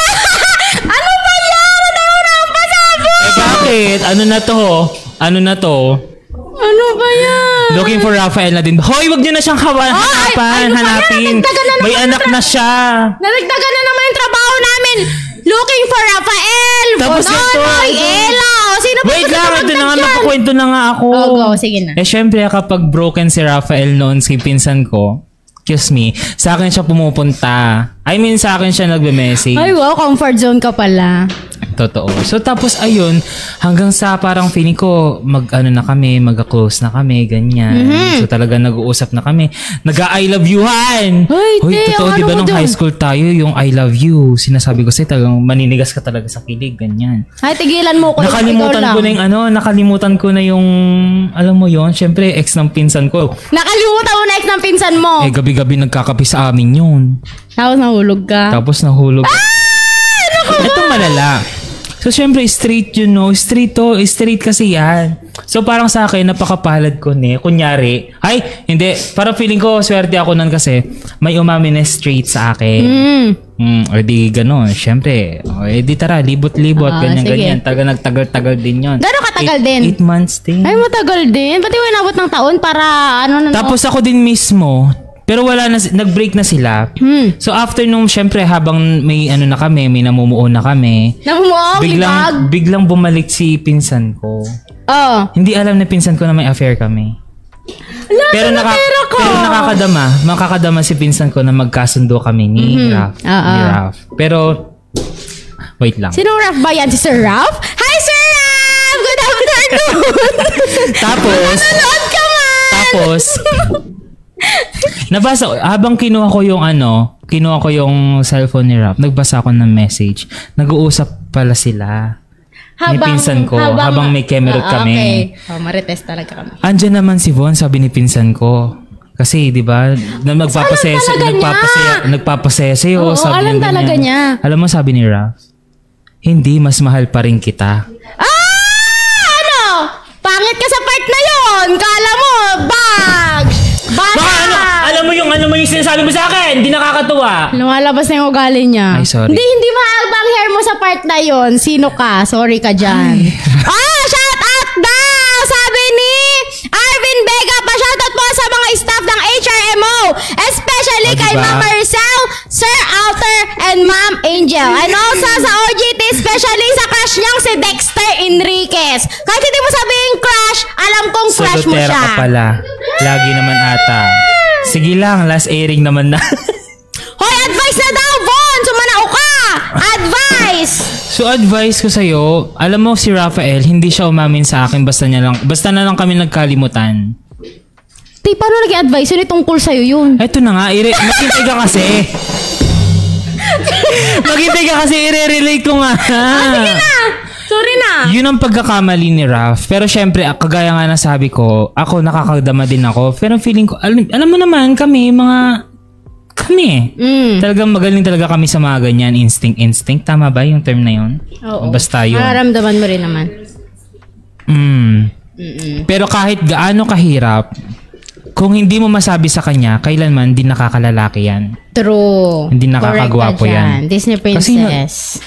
Speaker 3: Ano ba yan? Ano ang pasabi?
Speaker 17: Bakit? Ano na to?
Speaker 3: Ano ba yan?
Speaker 17: Looking for Rafael na din. Hoy, wag niyo na siyang hanapin. May anak na siya.
Speaker 3: Naragdagan na naman yung trabaho namin. Looking for Rafael.
Speaker 17: Tapos ito.
Speaker 3: Ella. Sino ba?
Speaker 17: Wait lang, ito na nga, makukwento na nga ako.
Speaker 3: Go, sige na.
Speaker 17: Syempre, kapag broken si Rafael noon, si pinsan ko, excuse me, sa akin siya pumupunta. I mean, sa akin siya nagbe-message.
Speaker 3: Ay, wow, comfort zone ka pala.
Speaker 17: Totoo. So, tapos ayun, hanggang sa parang feeling ko, mag-close na kami, ganyan.
Speaker 3: Mm-hmm.
Speaker 17: So, talaga nag-uusap na kami. Nag-I love you-han!
Speaker 3: Hoy,
Speaker 17: totoo, di ba nung high school tayo, yung I love you, sinasabi ko sa'yo, talagang maninigas ka talaga sa kilig, ganyan.
Speaker 3: Ay, tigilan mo ko.
Speaker 17: Nakalimutan ko na yung, alam mo yon, syempre, ex ng pinsan ko.
Speaker 3: Nakalimutan mo na ex ng pinsan mo?
Speaker 17: Gabi-gabi nagkakapi sa amin yun.
Speaker 3: Tapos nahulog ka?
Speaker 17: Ito malala. So, syempre, straight yun, no? Straight kasi yan. So, parang sa akin, napakapalad ko, kunyari, hindi, parang feeling ko, swerte ako nun kasi, may umamin na straight sa akin. O di, gano'n, syempre, di tara, libot-libot, ganyan. Nagtagal-tagal din yun.
Speaker 3: Gano'n katagal din?
Speaker 17: 8 months din.
Speaker 3: Ay, matagal din. Pati mo inabot ng taon para,
Speaker 17: Tapos ako din mismo, pero wala na, nag-break na sila. So after nung syempre habang may na kami, may namumuo na kami. Biglang bumalik si pinsan ko.
Speaker 3: Oh.
Speaker 17: Hindi alam na pinsan ko na may affair kami. Pero makakadama si pinsan ko na magkasundo kami ni Raf. Pero wait lang.
Speaker 3: Sinong Raf ba yan? Si Sir Raf? Hi Sir Raf! Good afternoon!
Speaker 17: Tapos nabasa, habang kinuha ko yung cellphone ni Rap, nagbasa ako ng message. Nag-uusap pala sila. Ni pinsan ko, habang may kemerot kami.
Speaker 3: Okay. Marites talaga kami.
Speaker 17: Andyan naman si Von, sabi ni pinsan ko. Kasi, di ba, nagpapasaya sa'yo.
Speaker 3: Oo, alam talaga niya.
Speaker 17: Alam mo, sabi ni Rap, hindi, mas mahal pa rin kita.
Speaker 3: Pangit ka sa part na yun! Kala mo,
Speaker 17: alam mo yung sinasabi mo sa akin, hindi nakakatuwa.
Speaker 3: Lumalabas na yung ugali niya.
Speaker 17: Ay, sorry.
Speaker 3: Hindi mahabang hair mo sa part na yun. Sino ka? Sorry ka dyan. Shout out daw! Sabi ni Arvin Vega, pa-shoutout po sa mga staff ng HRMO. Especially kay Ma'am Maricel, Sir Alter, and Ma'am Angel. And also sa OGT, especially sa crush niyang si Dexter Enriquez. Kahit hindi mo sabihin crush, alam kong crush mo siya.
Speaker 17: Solotera ka pala. Lagi naman ata. Sige lang, last airing naman na.
Speaker 3: Hoy, advice na daw, Von! Sumanao ka! Advice!
Speaker 17: So, advice ko sa'yo, alam mo si Rafael, hindi siya umamin sa akin basta na lang kami nagkalimutan.
Speaker 3: Paano naging advice yun? Tungkol sa'yo yun.
Speaker 17: Eto na nga, maghintay ka kasi. I-relate ko nga.
Speaker 3: Sige na! Sorry na.
Speaker 17: Yun ang pagkakamali ni Raf. Pero syempre, kagaya nga nasabi ko, ako nakakadama din ako. Pero feeling ko, alam mo naman, kami. Talagang magaling talaga kami sa mga ganyan. Instinct. Tama ba yung term na yun?
Speaker 3: Oo.
Speaker 17: Basta yun.
Speaker 3: Mararamdaman mo rin naman.
Speaker 17: Pero kahit gaano kahirap, kung hindi mo masabi sa kanya, kailanman di nakakalalaki yan.
Speaker 3: True.
Speaker 17: Hindi nakakagwapo yan.
Speaker 3: Disney princess.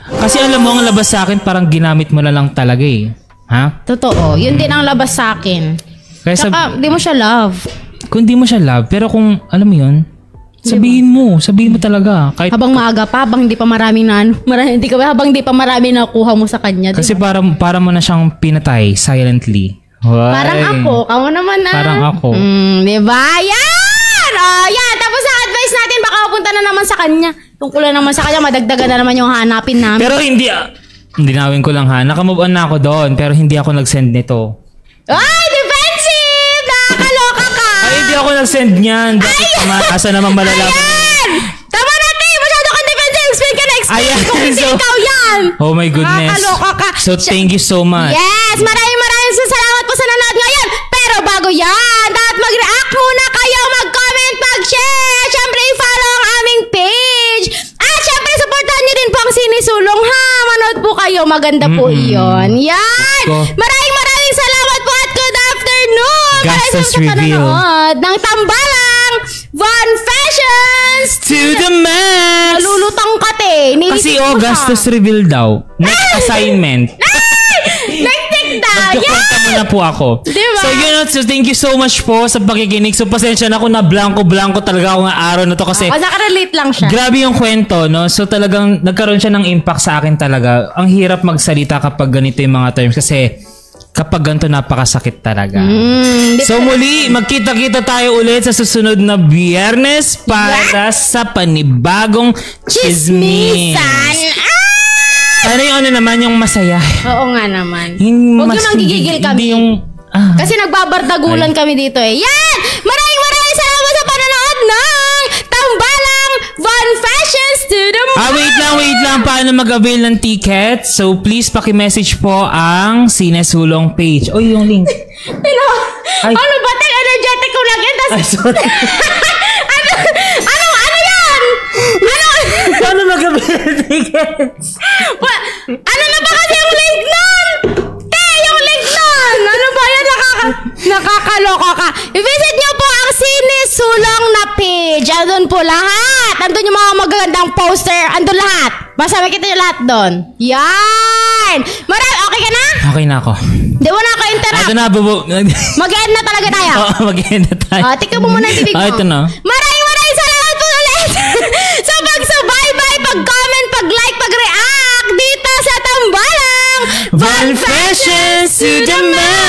Speaker 17: Kasi alam mo, ang labas sa akin, parang ginamit mo na lang talaga eh. Ha?
Speaker 3: Totoo. Yun din ang labas sa akin. Saka, di mo siya love.
Speaker 17: Kung di mo siya love, pero kung, alam mo yun, sabihin mo talaga. Kahit,
Speaker 3: habang maaga pa, habang di pa maraming habang di pa marami nakuha mo sa kanya.
Speaker 17: Kasi para mo na siyang pinatay silently. Why?
Speaker 3: Parang ako. Kamu naman
Speaker 17: Parang ako.
Speaker 3: Diba? Yan! Yan! Tapos ang advice natin, baka mapunta na naman sa kanya. Tungkol na naman sa kanya, madagdagan na naman yung hanapin namin.
Speaker 17: Pero hindi nawin ko lang ha. Nakamove on na ako doon, pero hindi ako nag-send nito.
Speaker 3: Ay! Defensive! Nakakaloka ka!
Speaker 17: Ay, hindi ako nag-send niyan. Asa naman malalaman.
Speaker 3: Ayan! Tama natin! Masyado kang defensive! Explain ka na! explain
Speaker 17: Ayan,
Speaker 3: kung hindi
Speaker 17: so-
Speaker 3: ikaw yan.
Speaker 17: Oh my goodness.
Speaker 3: Nakakaloka ka.
Speaker 17: So thank you so much.
Speaker 3: Yes, maraming salamat po sa nanood ngayon. Pero bago yan, dapat mag-react muna kayo, mag-comment, mag-share. Siyempre, i-follow ang aming page. At siyempre, supportahan niyo din po ang Sinisulong ha. Manood po kayo, maganda po iyon. Yan. Maraming salamat po at good afternoon.
Speaker 17: Gastos
Speaker 3: sa
Speaker 17: reveal.
Speaker 3: panonood ng Tambalang Von Fashions
Speaker 17: To the max!
Speaker 3: Malulutang ka te.
Speaker 17: Kasi Gastos reveal daw. Next assignment.
Speaker 3: Nag-tik daw.
Speaker 17: Magkakwenta mo na po ako.
Speaker 3: Diba?
Speaker 17: So yun, so thank you so much po sa pakikinig. So pasensya na ako na blanco talaga ako ng araw na to kasi
Speaker 3: nakarelate lang siya.
Speaker 17: grabe yung kwento, no? So talagang nagkaroon siya ng impact sa akin talaga. Ang hirap magsalita kapag ganito yung mga terms kasi kapag ganito napakasakit talaga. So muli, magkita-kita tayo ulit sa susunod na Biyernes para sa panibagong chismis. Ano yung naman yung masaya?
Speaker 3: Oo nga naman.
Speaker 17: Huwag
Speaker 3: yung manggigigil kami. Kasi nagbabardagulan kami dito eh. Yan! Maraming salamat sa panonood ng Tambalang Von Fashions to the max!
Speaker 17: Wait lang. Paano mag-avail ng ticket? So please paki-message po ang Sinesulong page. Yung link.
Speaker 3: Ano ba? Energetic ko lang yan.
Speaker 17: Sorry.
Speaker 3: Ano yan?
Speaker 17: Paano mag-avail ng tickets?
Speaker 3: Ano na ba kasi yung link nun? Yung link nun! Ano ba yan? Nakakaloka ka. I-visit nyo po ang Sinisulong na page. Andun po lahat. Andun yung mga magagandang poster. Andun lahat. Basta makita nyo lahat doon. Yan! Okay ka na?
Speaker 17: Okay na ako.
Speaker 3: Di mo na ako interrupt.
Speaker 17: Ito na, bubo.
Speaker 3: Mag-end na talaga tayo.
Speaker 17: Oo, mag-end na tayo.
Speaker 3: Tingnan mo muna ang bibig mo.
Speaker 17: Ito na.
Speaker 3: Maraming salamat po ulit sa pagsubaybay, pag-comment, pag-like, pag-react dito sa Tambalang
Speaker 17: Von Fashions to the max!